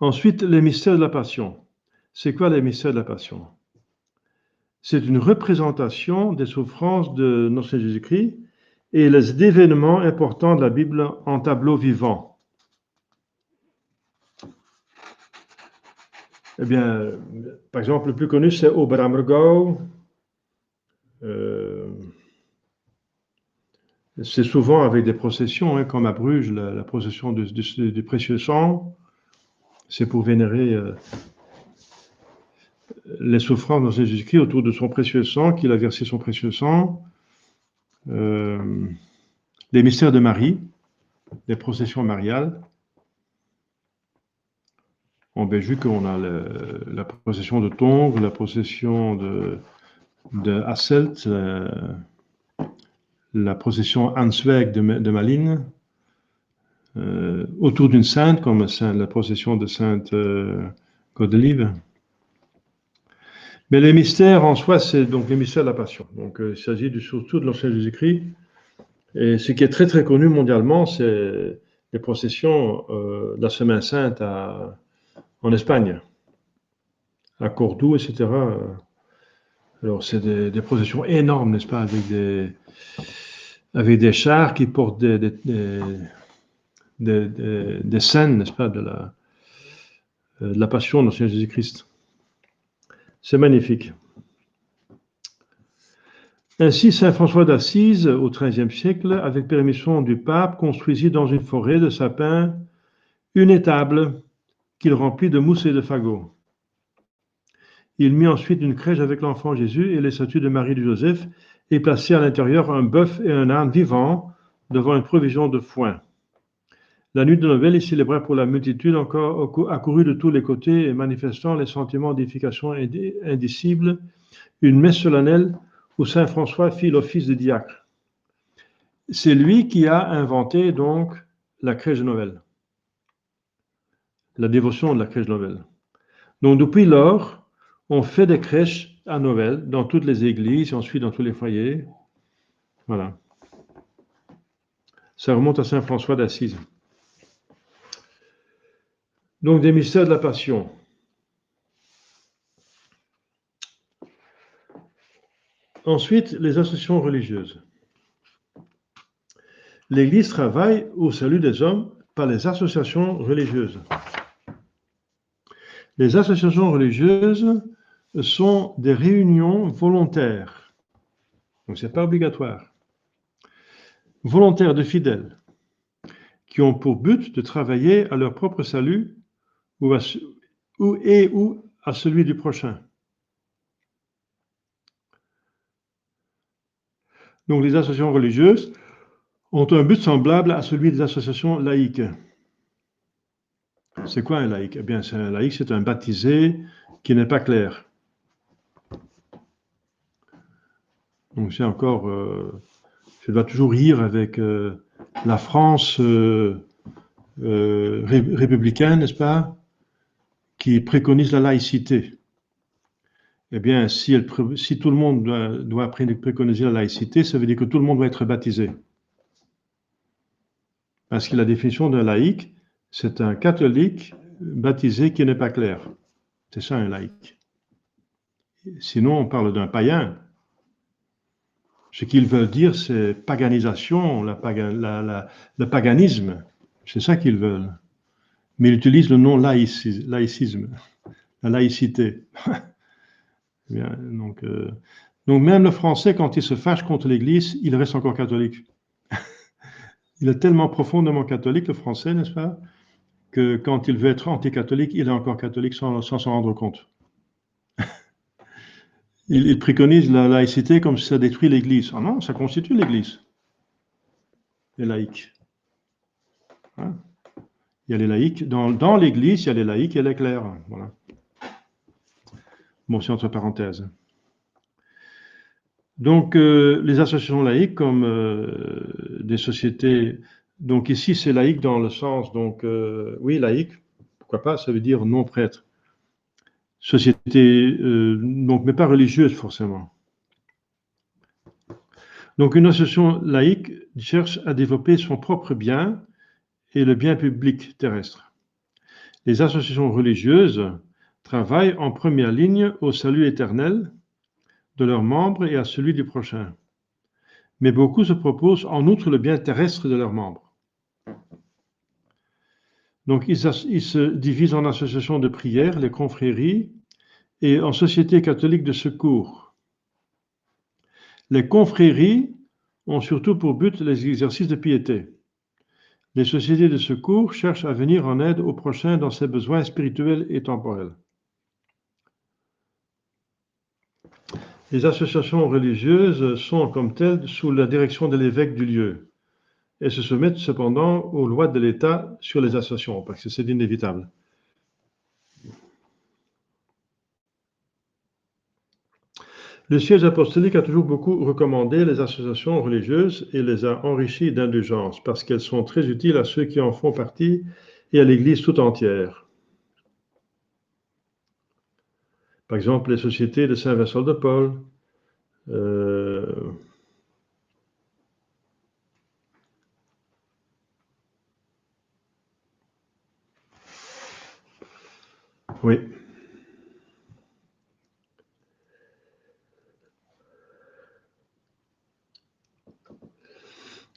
ensuite, les mystères de la Passion. C'est quoi les mystères de la Passion? C'est une représentation des souffrances de notre Seigneur Jésus-Christ et les événements importants de la Bible en tableau vivant. Eh bien, par exemple, le plus connu, c'est Oberammergau. C'est souvent avec des processions, comme à Bruges, la procession du précieux sang. C'est pour vénérer les souffrances de Jésus-Christ autour de son précieux sang, qu'il a versé son précieux sang. Les mystères de Marie, les processions mariales. En Belgique, on a la procession de Tongres, la procession de Hasselt, la procession Answeg de Malines, autour d'une sainte, comme la procession de Sainte Godelieve. Mais les mystères en soi, c'est donc les mystères de la Passion. Donc il s'agit surtout de l'Ancien Jésus-Christ. Et ce qui est très très connu mondialement, c'est les processions de la Semaine Sainte en Espagne, à Cordoue, etc. Alors c'est des processions énormes, n'est-ce pas, avec des chars qui portent des scènes, n'est-ce pas, de la Passion de l'Ancien Jésus-Christ. C'est magnifique. Ainsi, saint François d'Assise, au XIIIe siècle, avec permission du pape, construisit dans une forêt de sapins une étable qu'il remplit de mousse et de fagots. Il mit ensuite une crèche avec l'enfant Jésus et les statues de Marie et de Joseph et plaçait à l'intérieur un bœuf et un âne vivants devant une provision de foin. La nuit de Noël, il célébrait pour la multitude encore accourue de tous les côtés et manifestant les sentiments d'édification indicibles, une messe solennelle où saint François fit l'office de diacre. C'est lui qui a inventé donc la crèche de Noël, la dévotion de la crèche de Noël. Donc depuis lors, on fait des crèches à Noël dans toutes les églises et ensuite dans tous les foyers. Voilà. Ça remonte à saint François d'Assise. Donc des mystères de la Passion. Ensuite, les associations religieuses. l'Église travaille au salut des hommes par les associations religieuses. Les associations religieuses sont des réunions volontaires. Donc, ce n'est pas obligatoire. Volontaires de fidèles qui ont pour but de travailler à leur propre salut ou à celui du prochain. Donc, les associations religieuses ont un but semblable à celui des associations laïques. C'est quoi un laïc? Eh bien, un laïc, c'est un baptisé qui n'est pas clair. Donc, c'est encore... je dois toujours rire avec la France républicaine, n'est-ce pas, qui préconise la laïcité. Eh bien, si tout le monde doit préconiser la laïcité, ça veut dire que tout le monde doit être baptisé. Parce que la définition d'un laïc, c'est un catholique baptisé qui n'est pas clair. C'est ça un laïc. Sinon, on parle d'un païen. Ce qu'ils veulent dire, c'est paganisation, le paganisme. C'est ça qu'ils veulent. Mais ils utilisent le nom laïcisme, la laïcité. Bien, donc même le français, quand il se fâche contre l'Église, il reste encore catholique. Il est tellement profondément catholique, le français, n'est-ce pas, que quand il veut être anticatholique, il est encore catholique sans s'en rendre compte. Il préconise la laïcité comme si ça détruit l'Église. Ah non, ça constitue l'Église, les laïcs. Hein? Il y a les laïcs. Dans l'Église, il y a les laïcs et les clercs. Voilà. Bon, c'est entre parenthèses. Donc, les associations laïques comme des sociétés... Donc ici, c'est laïque dans le sens, donc oui, laïque, pourquoi pas, ça veut dire non-prêtre. Société, donc, mais pas religieuse forcément. Donc, une association laïque cherche à développer son propre bien et le bien public terrestre. Les associations religieuses travaillent en première ligne au salut éternel de leurs membres et à celui du prochain. Mais beaucoup se proposent en outre le bien terrestre de leurs membres. Donc, ils se divisent en associations de prière, les confréries, et en sociétés catholiques de secours. Les confréries ont surtout pour but les exercices de piété. Les sociétés de secours cherchent à venir en aide au prochain dans ses besoins spirituels et temporels. Les associations religieuses sont comme telles sous la direction de l'évêque du lieu et se soumettent cependant aux lois de l'État sur les associations, parce que c'est inévitable. Le siège apostolique a toujours beaucoup recommandé les associations religieuses et les a enrichies d'indulgences, parce qu'elles sont très utiles à ceux qui en font partie et à l'Église tout entière. Par exemple, les sociétés de Saint-Vincent de Paul, oui.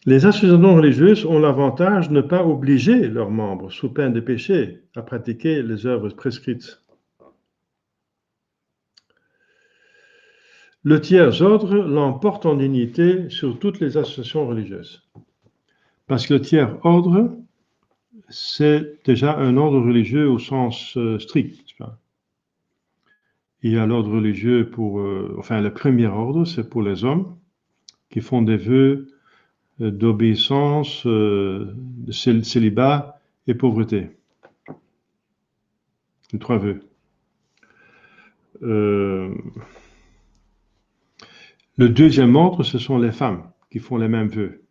Les associations religieuses ont l'avantage de ne pas obliger leurs membres, sous peine de péché, à pratiquer les œuvres prescrites. Le tiers-ordre l'emporte en dignité sur toutes les associations religieuses. Parce que le tiers-ordre, c'est déjà un ordre religieux au sens strict. Il y a l'ordre religieux pour... le premier ordre, c'est pour les hommes qui font des vœux d'obéissance, de célibat et pauvreté. Les 3 vœux. Le deuxième ordre, ce sont les femmes qui font les mêmes vœux.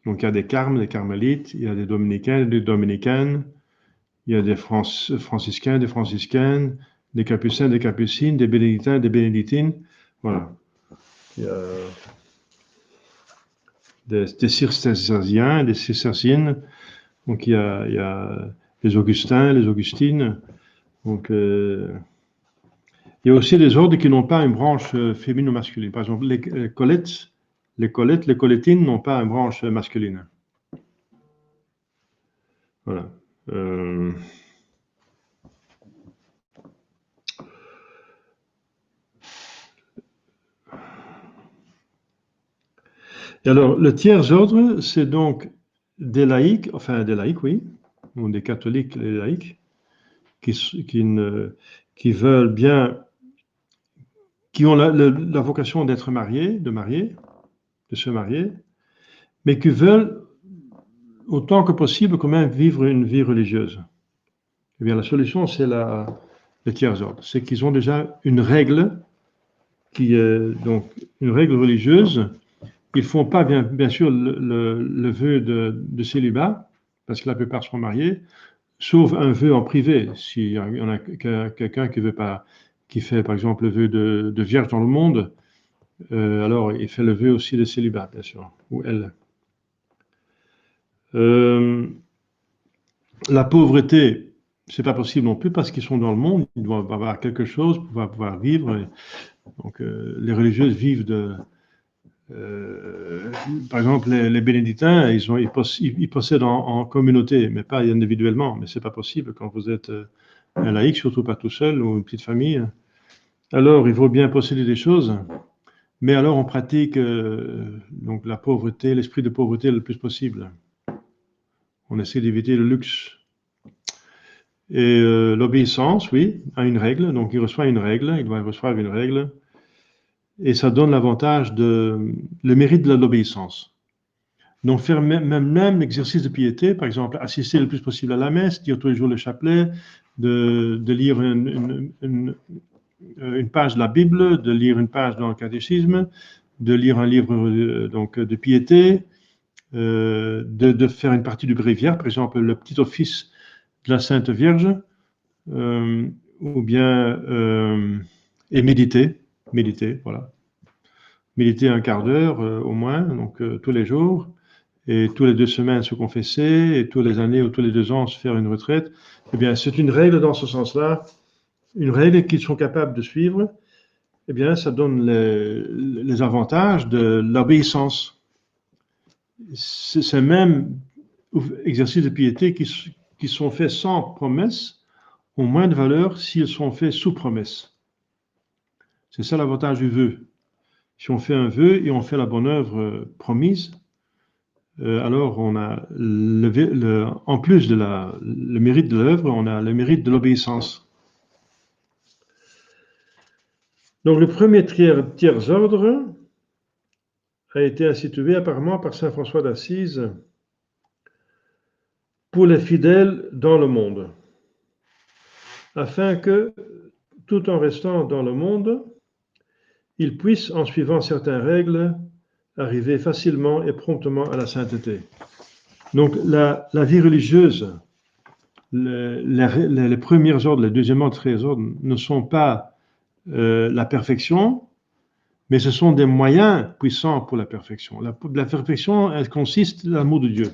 Donc, il y a des carmes, des carmélites, il y a des dominicains, des dominicaines, il y a des franciscains, des franciscaines, des capucins, des capucines, des bénédictins, des bénédictines. Voilà. Il y a des cisterciens, des cisterciennes. Donc, il y a les Augustins, les Augustines. Donc, il y a aussi des ordres qui n'ont pas une branche féminine ou masculine. Par exemple, les Colettes, les Colettes, les Colettines n'ont pas une branche masculine. Voilà. Et alors, le tiers ordre, c'est donc des laïcs, oui, ou des catholiques, les laïcs, qui veulent bien, qui ont la vocation d'être mariés, de se marier, mais qui veulent autant que possible quand même vivre une vie religieuse. Eh bien, la solution, c'est le tiers ordre. C'est qu'ils ont déjà une règle donc une règle religieuse. Ils ne font pas, bien sûr, le vœu de célibat, parce que la plupart sont mariés, sauf un vœu en privé. S'il y en a quelqu'un qui veut pas, qui fait, par exemple, le vœu de vierge dans le monde, alors il fait le vœu aussi de célibat, bien sûr, ou elle. La pauvreté, c'est pas possible non plus parce qu'ils sont dans le monde, ils doivent avoir quelque chose pour pouvoir vivre. Donc, les religieuses vivent par exemple, les bénédictins, ils possèdent en communauté, mais pas individuellement. Mais c'est pas possible quand vous êtes un laïc, surtout pas tout seul ou une petite famille. Alors, il vaut bien posséder des choses, mais alors on pratique donc la pauvreté, l'esprit de pauvreté le plus possible. On essaie d'éviter le luxe. Et l'obéissance, oui, à une règle. Donc, il doit recevoir une règle. Et ça donne l'avantage le mérite de l'obéissance. Donc, faire même l'exercice de piété, par exemple, assister le plus possible à la messe, dire tous les jours le chapelet, de lire une page de la Bible, de lire une page dans le catéchisme, de lire un livre donc, de piété, de faire une partie du bréviaire, par exemple, le petit office de la Sainte Vierge, ou bien et méditer, voilà. Méditer un quart d'heure au moins, donc tous les jours, et tous les 2 semaines se confesser, et tous les années ou tous les 2 ans se faire une retraite. Eh bien, c'est une règle dans ce sens-là, une règle qu'ils sont capables de suivre. Eh bien, ça donne les avantages de l'obéissance. Ces mêmes exercices de piété qui sont faits sans promesse ont moins de valeur s'ils sont faits sous promesse. C'est ça l'avantage du vœu. Si on fait un vœu et on fait la bonne œuvre promise, alors on a en plus de le mérite de l'œuvre, on a le mérite de l'obéissance. Donc le premier tiers ordre a été institué apparemment par saint François d'Assise pour les fidèles dans le monde, afin que, tout en restant dans le monde, ils puissent, en suivant certaines règles, arriver facilement et promptement à la sainteté. Donc la vie religieuse, les premiers ordres, les deuxièmes ordres, les ordres ne sont pas la perfection, mais ce sont des moyens puissants pour la perfection. La perfection, elle consiste dans l'amour de Dieu.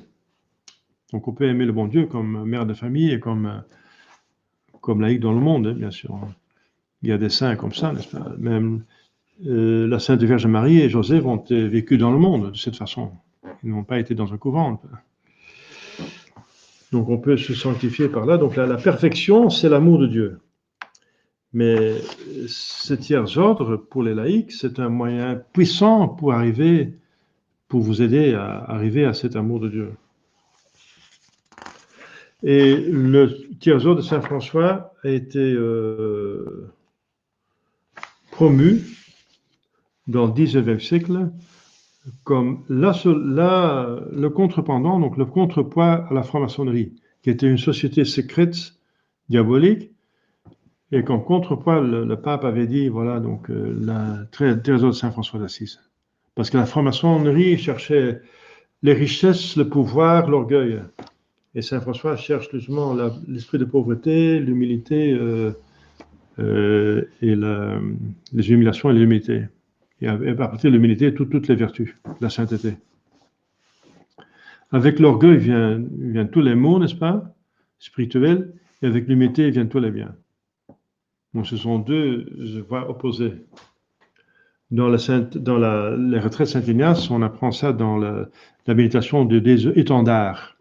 Donc on peut aimer le bon Dieu comme mère de famille et comme laïc dans le monde, hein, bien sûr. Il y a des saints comme ça, n'est-ce pas? Même la Sainte Vierge Marie et Joseph ont vécu dans le monde de cette façon. Ils n'ont pas été dans un couvent. Donc on peut se sanctifier par là. Donc la perfection, c'est l'amour de Dieu. Mais ce tiers ordre, pour les laïcs, c'est un moyen puissant pour vous aider à arriver à cet amour de Dieu. Et le tiers ordre de Saint François a été promu dans le XIXe siècle comme le contrependant, donc le contrepoids à la franc-maçonnerie, qui était une société secrète diabolique, et qu'en contrepoids, le pape avait dit, voilà, donc la trésor de Saint François d'Assise. Parce que la franc-maçonnerie cherchait les richesses, le pouvoir, l'orgueil. Et Saint François cherche justement l'esprit de pauvreté, l'humilité et les humiliations et l'humilité. Et à partir de l'humilité, toutes les vertus, la sainteté. Avec l'orgueil viennent tous les maux, n'est-ce pas, spirituels, et avec l'humilité viennent tous les biens. Donc ce sont deux voies opposées. Dans les retraites Saint-Ignace, on apprend ça dans la méditation des étendards.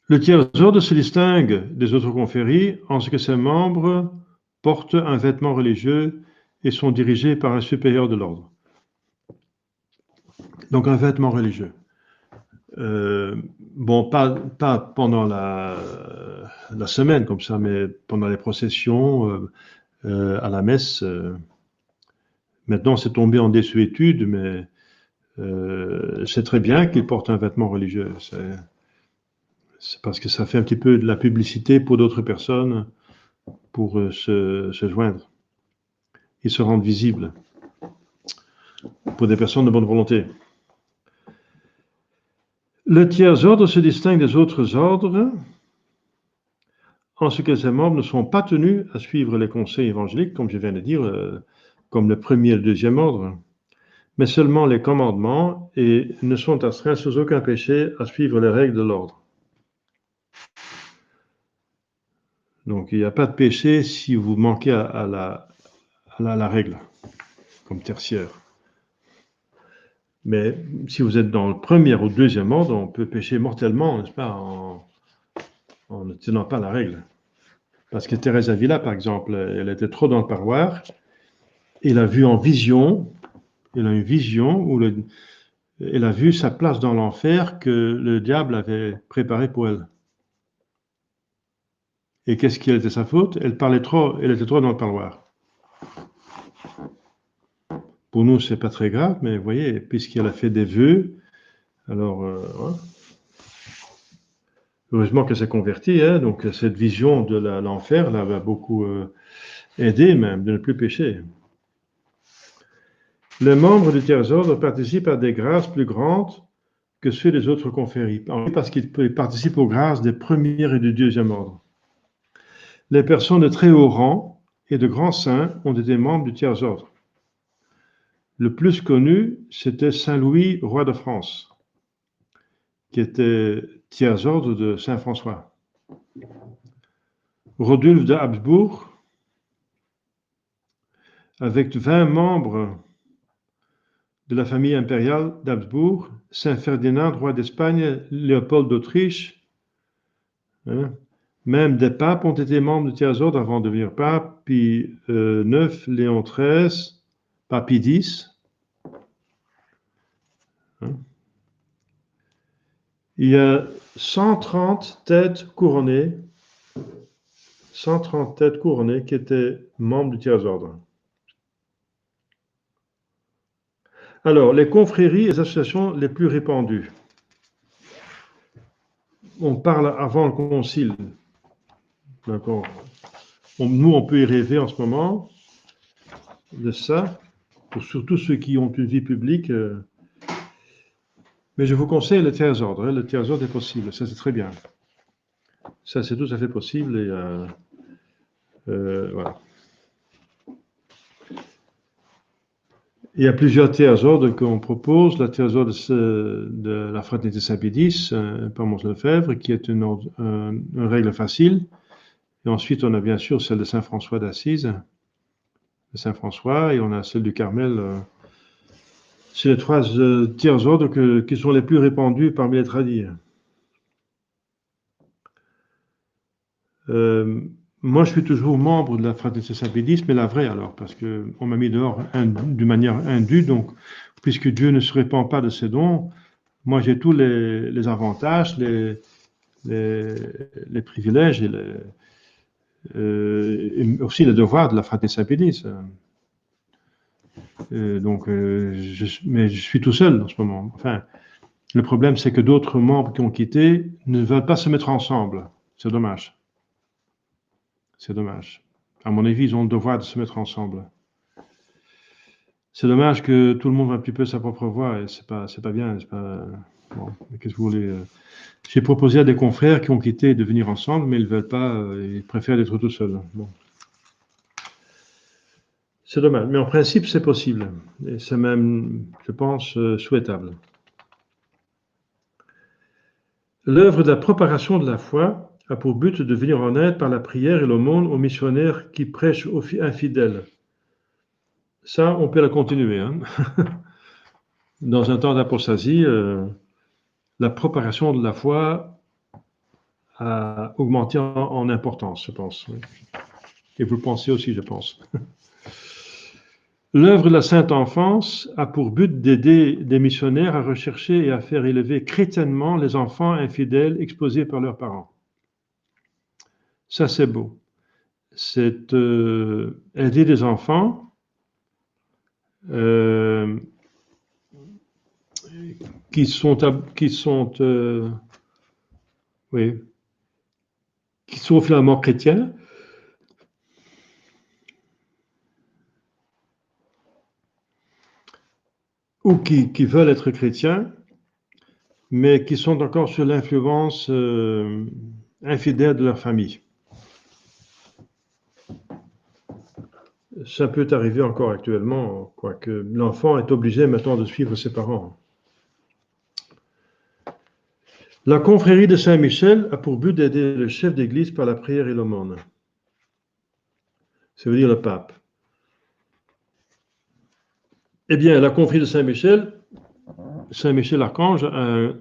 Le tiers-ordre se distingue des autres confréries en ce que ses membres portent un vêtement religieux et sont dirigés par un supérieur de l'ordre. Donc un vêtement religieux. Bon, pas pendant la semaine comme ça, mais pendant les processions, à la messe. Maintenant, c'est tombé en désuétude, mais c'est très bien qu'il porte un vêtement religieux. C'est parce que ça fait un petit peu de la publicité pour d'autres personnes pour se joindre. Ils se rendent visibles pour des personnes de bonne volonté. Le tiers-ordre se distingue des autres ordres en ce que ses membres ne sont pas tenus à suivre les conseils évangéliques, comme je viens de dire, comme le premier et le deuxième ordre, mais seulement les commandements et ne sont astreints sous aucun péché à suivre les règles de l'ordre. Donc il n'y a pas de péché si vous manquez à la règle, comme tertiaire. Mais si vous êtes dans le premier ou deuxième ordre, on peut pécher mortellement, n'est-ce pas, en ne tenant pas la règle. Parce que Thérèse Avila, par exemple, elle était trop dans le parloir, elle a vu en vision, elle a une vision où elle a vu sa place dans l'enfer que le diable avait préparé pour elle. Et qu'est-ce qui était sa faute? Elle était trop dans le parloir. Pour nous, c'est pas très grave, mais vous voyez, puisqu'elle a fait des vœux, alors, ouais. Heureusement qu'elle s'est convertie, hein, donc cette vision de l'enfer l'a beaucoup aidé même de ne plus pécher. Les membres du tiers-ordre participent à des grâces plus grandes que ceux des autres confréries, parce qu'ils participent aux grâces des premiers et du deuxième ordre. Les personnes de très haut rang et de grands saints ont été membres du tiers-ordre. Le plus connu, c'était Saint Louis, roi de France, qui était tiers-ordre de Saint François. Rodulphe de Habsbourg, avec 20 membres de la famille impériale d'Habsbourg, Saint Ferdinand, roi d'Espagne, Léopold d'Autriche, hein, même des papes ont été membres du tiers-ordre avant de devenir pape, Pie IX, Léon XIII, pape Pie X. Hein. Il y a 130 têtes couronnées qui étaient membres du tiers-ordre. Alors, les confréries et les associations les plus répandues. On parle avant le concile. D'accord. Nous, on peut y rêver en ce moment de ça, pour surtout ceux qui ont une vie publique. Mais je vous conseille le tiers-ordre. Le tiers-ordre est possible, ça c'est très bien. Ça c'est tout à fait possible et voilà. Il y a plusieurs tiers-ordres qu'on propose. Le tiers-ordre de la Fraternité Saint-Pédis, par Mons Lefebvre, qui est une règle facile. Et ensuite, on a bien sûr celle de Saint-François d'Assise, de Saint-François, et on a celle du Carmel. C'est les trois tiers-ordres qui sont les plus répandus parmi les tradis. Moi, je suis toujours membre de la Fraternité Saint-Pédis, mais la vraie alors, parce qu'on m'a mis dehors d'une manière indue, donc, puisque Dieu ne se répand pas de ses dons, moi j'ai tous les avantages, les privilèges et aussi les devoirs de la Fraternité Saint-Pédis. Mais je suis tout seul en ce moment. Enfin, le problème, c'est que d'autres membres qui ont quitté ne veulent pas se mettre ensemble. C'est dommage. C'est dommage. À mon avis, ils ont le devoir de se mettre ensemble. C'est dommage que tout le monde va un petit peu sa propre voie et c'est pas bien. Bon, qu'est-ce que vous voulez J'ai proposé à des confrères qui ont quitté de venir ensemble, mais ils ne veulent pas. Ils préfèrent être tout seuls. Bon. C'est dommage, mais en principe, c'est possible. Et c'est même, je pense, souhaitable. L'œuvre de la propagation de la foi a pour but de venir en aide par la prière et l'aumône aux missionnaires qui prêchent aux infidèles. Ça, on peut la continuer. Hein. Dans un temps d'apostasie, la propagation de la foi a augmenté en importance, je pense. Et vous le pensez aussi, je pense. L'œuvre de la Sainte Enfance a pour but d'aider des missionnaires à rechercher et à faire élever chrétiennement les enfants infidèles exposés par leurs parents. Ça, c'est beau. C'est aider des enfants qui sont finalement chrétiens, ou qui veulent être chrétiens, mais qui sont encore sous l'influence infidèle de leur famille. Ça peut arriver encore actuellement, quoique l'enfant est obligé maintenant de suivre ses parents. La confrérie de Saint-Michel a pour but d'aider le chef d'église par la prière et l'aumône. Ça veut dire le pape. Eh bien, la confrérie de Saint-Michel Archange a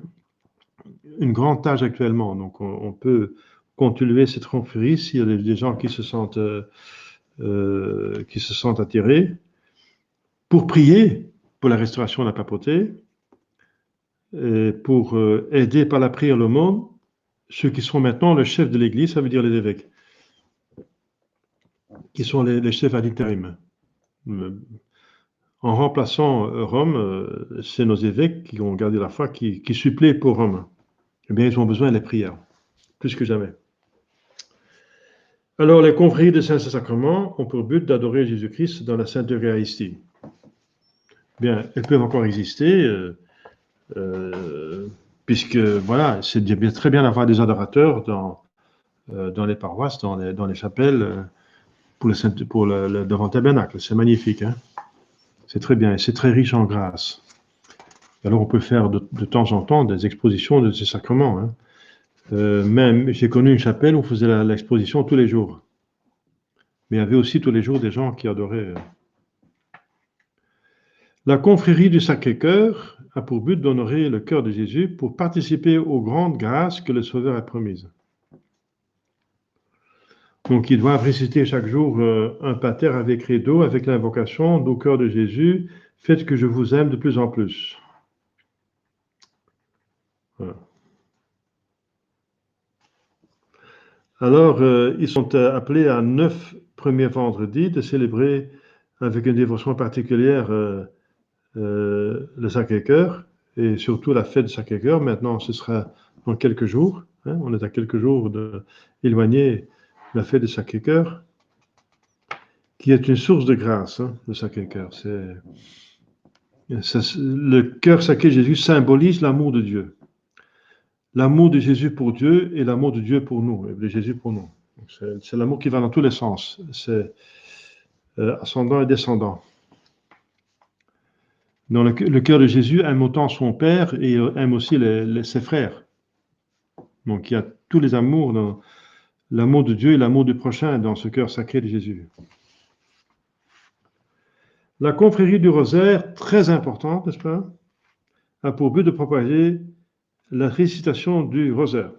une grande tâche actuellement. Donc, on peut continuer cette confrérie s'il y a des gens qui se sentent attirés pour prier pour la restauration de la papauté, et pour aider par la prière l'aumône ceux qui sont maintenant le chef de l'Église, ça veut dire les évêques, qui sont les chefs à l'intérim. En remplaçant Rome, c'est nos évêques qui ont gardé la foi, qui suppléent pour Rome. Eh bien, ils ont besoin des prières, plus que jamais. Alors, les confréries de Saint-Sacrement ont pour but d'adorer Jésus-Christ dans la Sainte Eucharistie. Bien, elles peuvent encore exister, puisque, voilà, c'est très bien d'avoir des adorateurs dans les paroisses, dans les chapelles, devant le tabernacle. C'est magnifique, hein? C'est très bien, et c'est très riche en grâce. Alors, on peut faire de temps en temps des expositions de ces sacrements. Hein. Même, j'ai connu une chapelle où on faisait l'exposition tous les jours. Mais il y avait aussi tous les jours des gens qui adoraient. La confrérie du Sacré-Cœur a pour but d'honorer le cœur de Jésus pour participer aux grandes grâces que le Sauveur a promises. Donc, ils doivent réciter chaque jour un pater avec credo, avec l'invocation « Au cœur de Jésus, faites que je vous aime de plus en plus ». Voilà. Alors, ils sont appelés à 9 premiers vendredis de célébrer avec une dévotion particulière le Sacré-Cœur et surtout la fête du Sacré-Cœur. Maintenant, ce sera dans quelques jours. Hein, on est à quelques jours d'éloigner la fête du Sacré-Cœur, qui est une source de grâce, hein, le Sacré-Cœur. Le cœur sacré de Jésus symbolise l'amour de Dieu. L'amour de Jésus pour Dieu et l'amour de Dieu pour nous, et de Jésus pour nous. C'est l'amour qui va dans tous les sens. C'est ascendant et descendant. Dans le cœur de Jésus aime autant son Père et aime aussi ses frères. Donc il y a tous les amours, l'amour de Dieu et l'amour du prochain dans ce cœur sacré de Jésus. La confrérie du rosaire, très importante, n'est-ce pas, a pour but de propager la récitation du rosaire.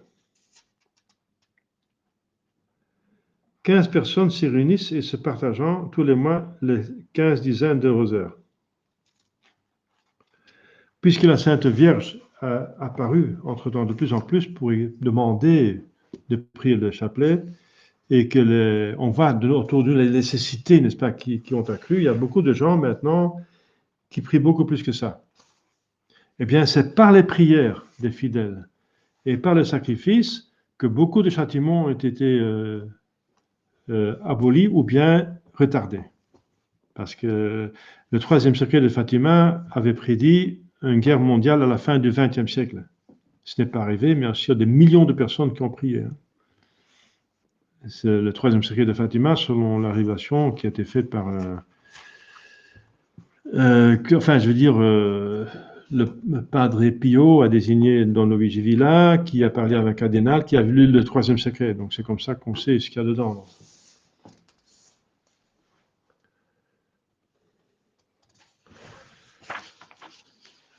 15 personnes s'y réunissent et se partageant tous les mois les 15 dizaines de rosaires. Puisque la Sainte Vierge a apparu entre-temps de plus en plus pour y demander de prier le chapelet, et on voit autour de les nécessités, n'est-ce pas, qui ont accru, il y a beaucoup de gens maintenant qui prient beaucoup plus que ça. Eh bien, c'est par les prières des fidèles et par le sacrifice que beaucoup de châtiments ont été abolis ou bien retardés. Parce que le troisième siècle de Fatima avait prédit une guerre mondiale à la fin du XXe siècle. Ce n'est pas arrivé, mais il y a des millions de personnes qui ont prié. C'est le troisième siècle de Fatima, selon la révélation qui a été faite par... le Padre Pio a désigné Don Luigi Villa, qui a parlé avec un cardinal, qui a lu le troisième secret. Donc c'est comme ça qu'on sait ce qu'il y a dedans.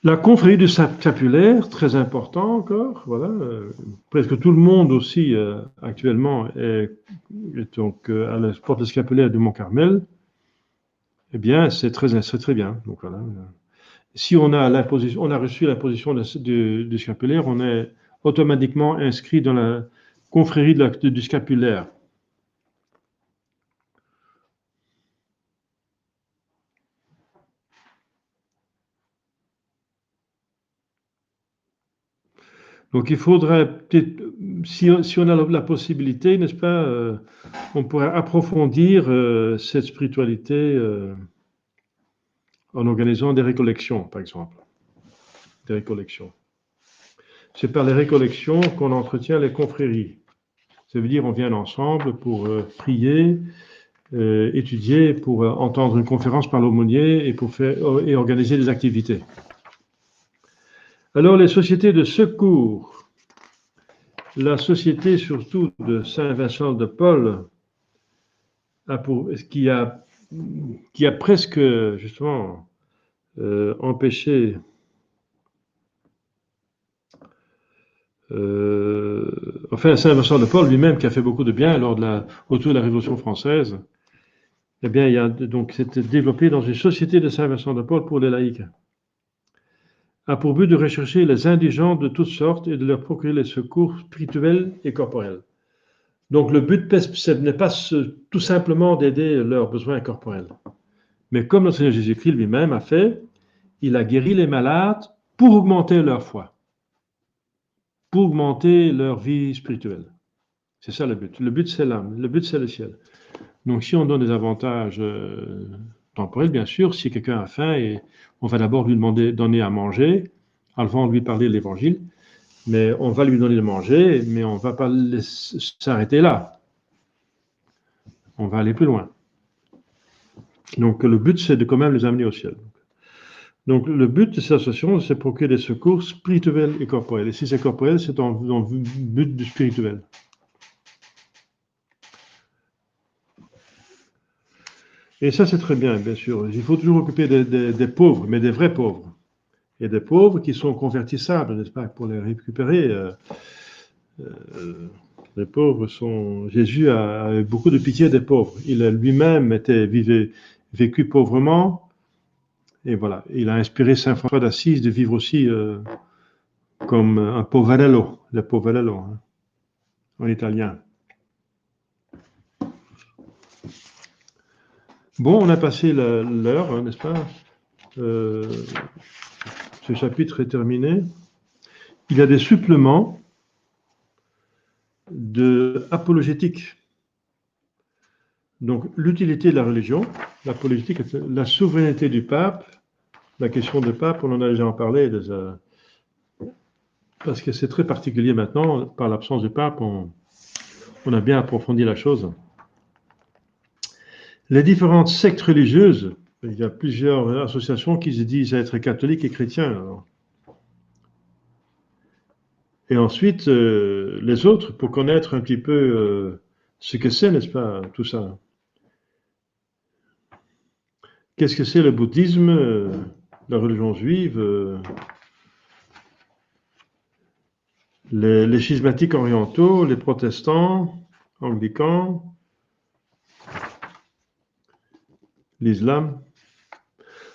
La confrérie du scapulaire, très important encore, voilà. Presque tout le monde aussi actuellement est donc à la porte du scapulaire du Mont-Carmel. Eh bien, c'est très bien. Donc voilà. Si on a reçu l'imposition du scapulaire, on est automatiquement inscrit dans la confrérie du scapulaire. Donc il faudrait peut-être, si on a la possibilité, n'est-ce pas, on pourrait approfondir cette spiritualité en organisant des récollections, par exemple. Des récollections. C'est par les récollections qu'on entretient les confréries. Ça veut dire on vient ensemble pour prier, étudier, pour entendre une conférence par l'aumônier et organiser des activités. Alors les sociétés de secours, la société surtout de Saint-Vincent de Paul, qui a presque justement empêché enfin Saint-Vincent de Paul lui-même qui a fait beaucoup de bien autour de la Révolution française, eh bien c'était développé dans une société de Saint-Vincent de Paul pour les laïcs, a pour but de rechercher les indigents de toutes sortes et de leur procurer les secours spirituels et corporels. Donc le but ce n'est pas tout simplement d'aider leurs besoins corporels, mais comme notre Seigneur Jésus-Christ lui-même a fait, il a guéri les malades pour augmenter leur foi, pour augmenter leur vie spirituelle. C'est ça le but. Le but, c'est l'âme. Le but, c'est le ciel. Donc, si on donne des avantages temporels, bien sûr, si quelqu'un a faim, et on va d'abord lui donner à manger, avant de lui parler de l'évangile, mais on va lui donner de manger, mais on ne va pas s'arrêter là. On va aller plus loin. Donc, le but, c'est de quand même les amener au ciel. Donc, le but de cette association, c'est procurer des secours spirituels et corporels. Et si c'est corporel, c'est dans le but du spirituel. Et ça, c'est très bien, bien sûr. Il faut toujours occuper des pauvres, mais des vrais pauvres. Et des pauvres qui sont convertissables, n'est-ce pas, pour les récupérer. Les pauvres sont... Jésus a beaucoup de pitié des pauvres. Il lui-même vécu pauvrement. Et voilà, il a inspiré Saint François d'Assise de vivre aussi comme un poverello, le poverello, hein, en italien. Bon, on a passé l'heure, hein, n'est-ce pas? Ce chapitre est terminé. Il y a des suppléments de apologétique. Donc, l'utilité de la religion, l'apologétique, la souveraineté du pape, la question du pape, on en a déjà parlé, parce que c'est très particulier maintenant, par l'absence du pape, on a bien approfondi la chose. Les différentes sectes religieuses, il y a plusieurs associations qui se disent être catholiques et chrétiens. Alors. Et ensuite, les autres, pour connaître un petit peu ce que c'est, n'est-ce pas, tout ça. Qu'est-ce que c'est le bouddhisme, la religion juive, les schismatiques orientaux, les protestants, anglicans, l'islam.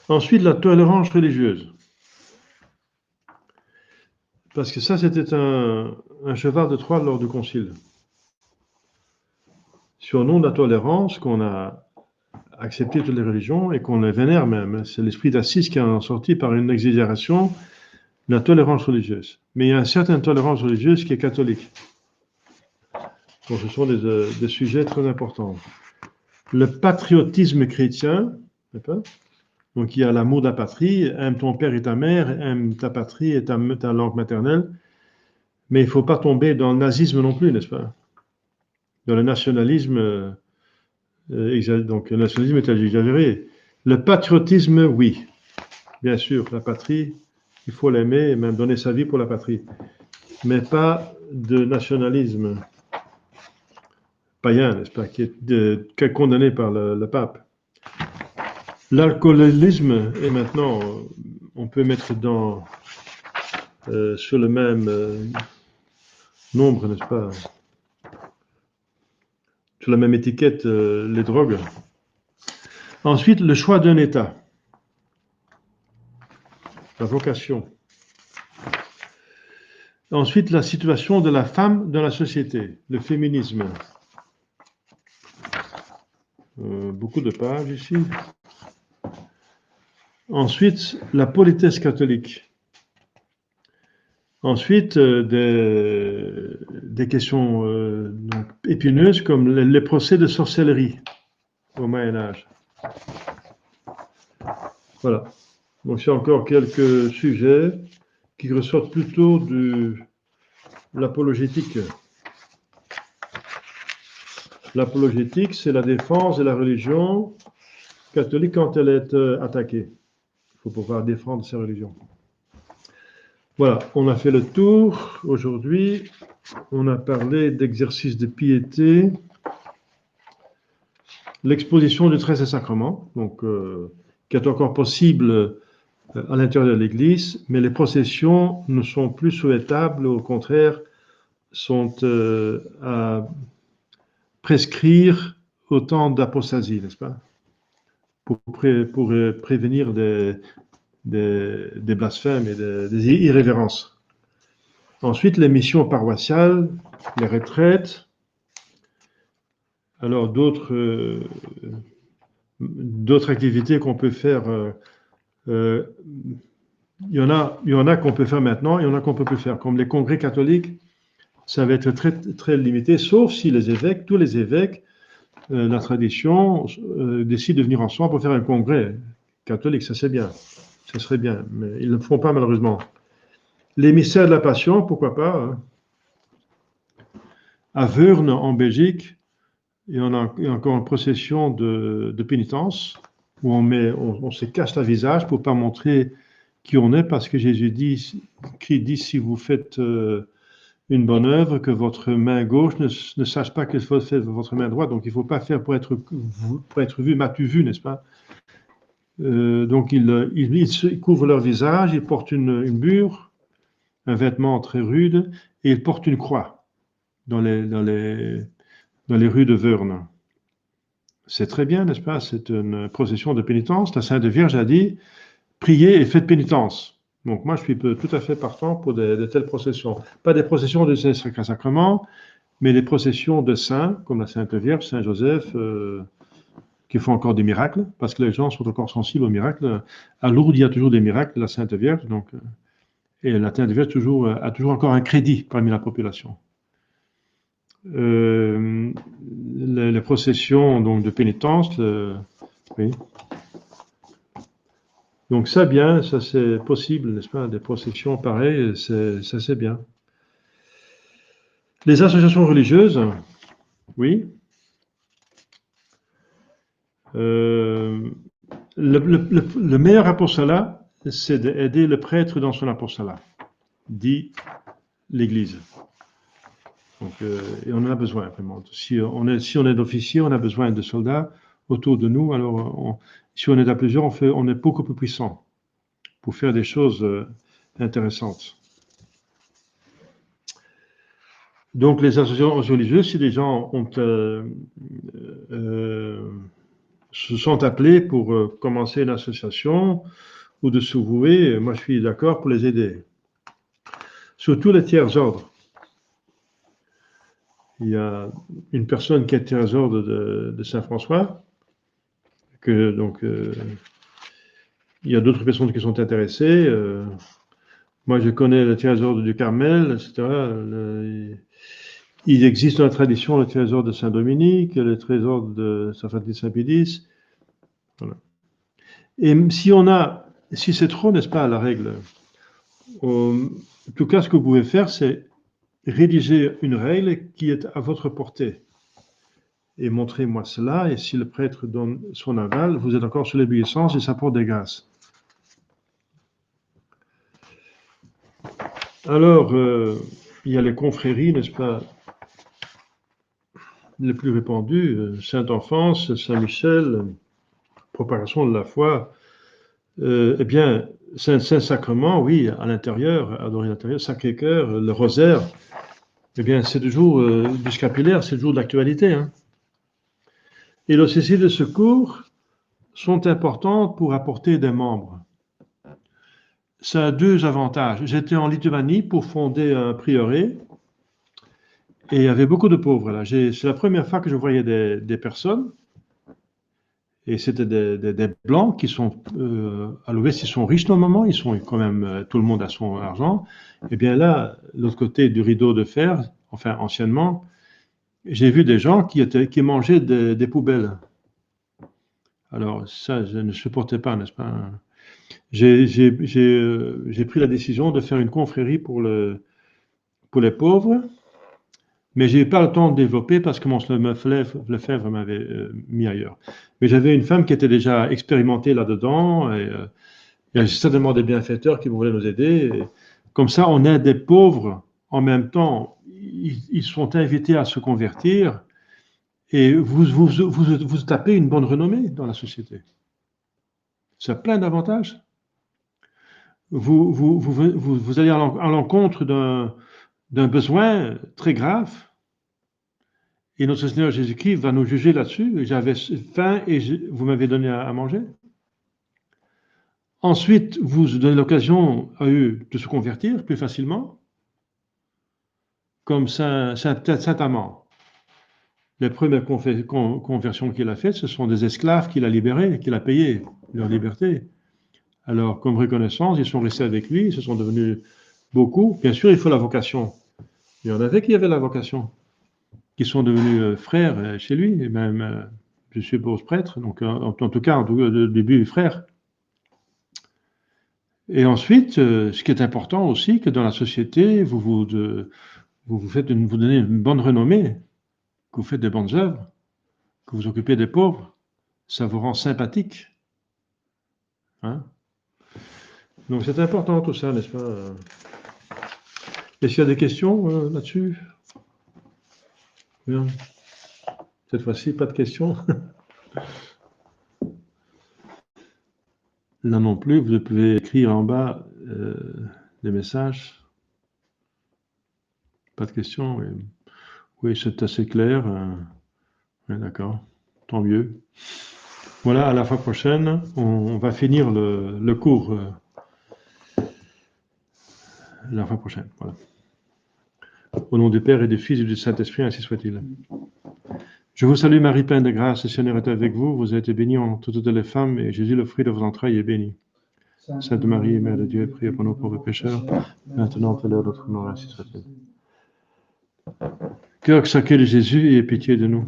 Ensuite, la tolérance religieuse. Parce que ça, c'était un cheval de Troie lors du concile. Sur le nom de la tolérance, qu'on a accepté toutes les religions et qu'on les vénère même. C'est l'esprit d'Assise qui en a sorti par une exagération la tolérance religieuse. Mais il y a une certaine tolérance religieuse qui est catholique. Donc, ce sont des sujets très importants. Le patriotisme chrétien, donc il y a l'amour de la patrie, aime ton père et ta mère, aime ta patrie et ta langue maternelle, mais il ne faut pas tomber dans le nazisme non plus, n'est-ce pas? Dans le nationalisme, donc le nationalisme est exagéré. Le patriotisme, oui, bien sûr, la patrie, Il faut l'aimer et même donner sa vie pour la patrie. Mais pas de nationalisme païen, n'est-ce pas, qui est condamné par le pape. L'alcoolisme est maintenant, on peut mettre sur le même nombre, n'est-ce pas, sur la même étiquette, les drogues. Ensuite, le choix d'un État, la vocation. Ensuite, la situation de la femme dans la société, le féminisme. Beaucoup de pages ici. Ensuite, la politesse catholique. Ensuite, des questions donc, épineuses comme les procès de sorcellerie au Moyen-Âge. Voilà. Donc, c'est encore quelques sujets qui ressortent plutôt de l'apologétique. L'apologétique, c'est la défense de la religion catholique quand elle est attaquée. Il faut pouvoir défendre sa religion. Voilà, on a fait le tour aujourd'hui. On a parlé d'exercice de piété, l'exposition du 13 sacrements, donc, qui est encore possible à l'intérieur de l'Église, mais les processions ne sont plus souhaitables, au contraire, sont à prescrire autant d'apostasie, n'est-ce pas? Pour prévenir des blasphèmes et des irrévérences. Ensuite, les missions paroissiales, les retraites, alors d'autres activités qu'on peut faire. Il y en a qu'on peut faire maintenant, il y en a qu'on ne peut plus faire. Comme les congrès catholiques, ça va être très, très limité, sauf si les évêques, tous les évêques, la tradition, décident de venir ensemble pour faire un congrès catholique. Ça, c'est bien. Ça serait bien, mais ils ne le font pas malheureusement. Les mystères de la Passion, pourquoi pas, hein. À Veurne, en Belgique, il y a encore une procession de pénitence où on se cache le visage pour ne pas montrer qui on est, parce que Jésus dit, si vous faites une bonne œuvre, que votre main gauche ne sache pas que fait votre main droite. Donc il ne faut pas faire pour être vu, m'as-tu vu, n'est-ce pas? Donc ils couvrent leur visage, ils portent une bure, un vêtement très rude, et ils portent une croix dans les rues de Veurne. C'est très bien, n'est-ce pas? C'est une procession de pénitence. La Sainte Vierge a dit, priez et faites pénitence. Donc moi, je suis tout à fait partant pour de telles processions. Pas des processions de Saint-Sacrement, mais des processions de saints, comme la Sainte Vierge, Saint Joseph, qui font encore des miracles, parce que les gens sont encore sensibles aux miracles. À Lourdes, il y a toujours des miracles, la Sainte Vierge, donc, et la Sainte Vierge a toujours encore un crédit parmi la population. Les processions donc, de pénitence, oui. Donc ça, bien, ça c'est possible, n'est-ce pas? Des processions pareilles, ça c'est bien. Les associations religieuses, oui. Le meilleur apostolat, c'est d'aider le prêtre dans son apostolat, dit l'Église. Donc, et on en a besoin vraiment. Si on est d'officiers, on a besoin de soldats autour de nous. Alors, si on est à plusieurs, on est beaucoup plus puissant pour faire des choses intéressantes. Donc, les associations religieuses, si des gens se sont appelés pour commencer une association ou de se vouer, moi je suis d'accord pour les aider. Surtout les tiers ordres. Il y a une personne qui est tiers ordre de Saint-François, donc il y a d'autres personnes qui sont intéressées. Moi je connais le tiers ordre du Carmel, etc. Il existe dans la tradition le trésor de Saint-Dominique, le trésor de Saint-Pédis. Voilà. Et si c'est trop, n'est-ce pas, la règle, en tout cas, ce que vous pouvez faire, c'est rédiger une règle qui est à votre portée. Et montrez-moi cela, et si le prêtre donne son aval, vous êtes encore sur l'ébullition et ça porte des grâces. Alors, il y a les confréries, n'est-ce pas, les plus répandues, Sainte-Enfance, Saint-Michel, Propagation de la foi. Eh bien, Saint-Sacrement, oui, à l'intérieur, adorer à l'intérieur, Sacré-Cœur, le rosaire, eh bien, c'est toujours du scapulaire, c'est toujours d'actualité. Hein. Et les sociétés de secours sont importantes pour apporter des membres. Ça a deux avantages. J'étais en Lituanie pour fonder un prieuré et il y avait beaucoup de pauvres là. C'est la première fois que je voyais des personnes et c'était des blancs qui sont à l'ouest, ils sont riches normalement, ils sont quand même tout le monde a son argent. Et bien là, l'autre côté du rideau de fer, enfin anciennement, j'ai vu des gens qui mangeaient des poubelles. Alors ça, je ne supportais pas, n'est-ce pas? J'ai pris la décision de faire une confrérie pour les pauvres, mais je n'ai pas le temps de développer parce que mon Lefebvre m'avait mis ailleurs. Mais j'avais une femme qui était déjà expérimentée là-dedans, et il y a certainement des bienfaiteurs qui voulaient nous aider. Et comme ça, on aide des pauvres en même temps. Ils sont invités à se convertir et vous tapez une bonne renommée dans la société. Ça a plein d'avantages. Vous allez à l'encontre d'un besoin très grave. Et notre Seigneur Jésus-Christ va nous juger là-dessus. J'avais faim et vous m'avez donné à manger. Ensuite, vous donnez l'occasion à eux de se convertir plus facilement, comme Saint Amand. Les premières conversions qu'il a faites, ce sont des esclaves qu'il a libérés, qu'il a payés leur liberté. Alors, comme reconnaissance, ils sont restés avec lui, ils se sont devenus beaucoup. Bien sûr, il faut la vocation. Il y en avait qui avaient la vocation, qui sont devenus frères chez lui, et même, je suppose, prêtres, donc en tout cas, au début, frères. Et ensuite, ce qui est important aussi, que dans la société, vous donnez une bonne renommée, que vous faites des bonnes œuvres, que vous occupez des pauvres, ça vous rend sympathique. Hein? Donc c'est important tout ça, n'est-ce pas? Est-ce qu'il y a des questions là-dessus? Bien. Cette fois-ci, pas de questions. Là non plus, vous pouvez écrire en bas des messages. Pas de questions, oui. Oui, c'est assez clair. Oui, d'accord. Tant mieux. Voilà, à la fois prochaine, on va finir le cours la fois prochaine. Voilà. Au nom du Père et du Fils et du Saint-Esprit, ainsi soit-il. Je vous salue Marie, pleine de grâce, le Seigneur est avec vous. Vous êtes bénie entre toutes les femmes, et Jésus, le fruit de vos entrailles, est béni. Sainte Marie, Mère de Dieu, priez pour nous pauvres pécheurs, maintenant et à l'heure de notre mort, ainsi soit-il. Cœur sacré de Jésus, ayez pitié de nous.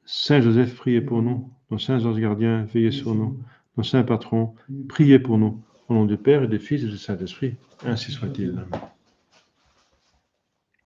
Saint Joseph, priez pour nous. Nos saints anges gardiens, veillez sur nous. Nos saints patrons, priez pour nous. Au nom du Père et du Fils et du Saint-Esprit, ainsi soit-il.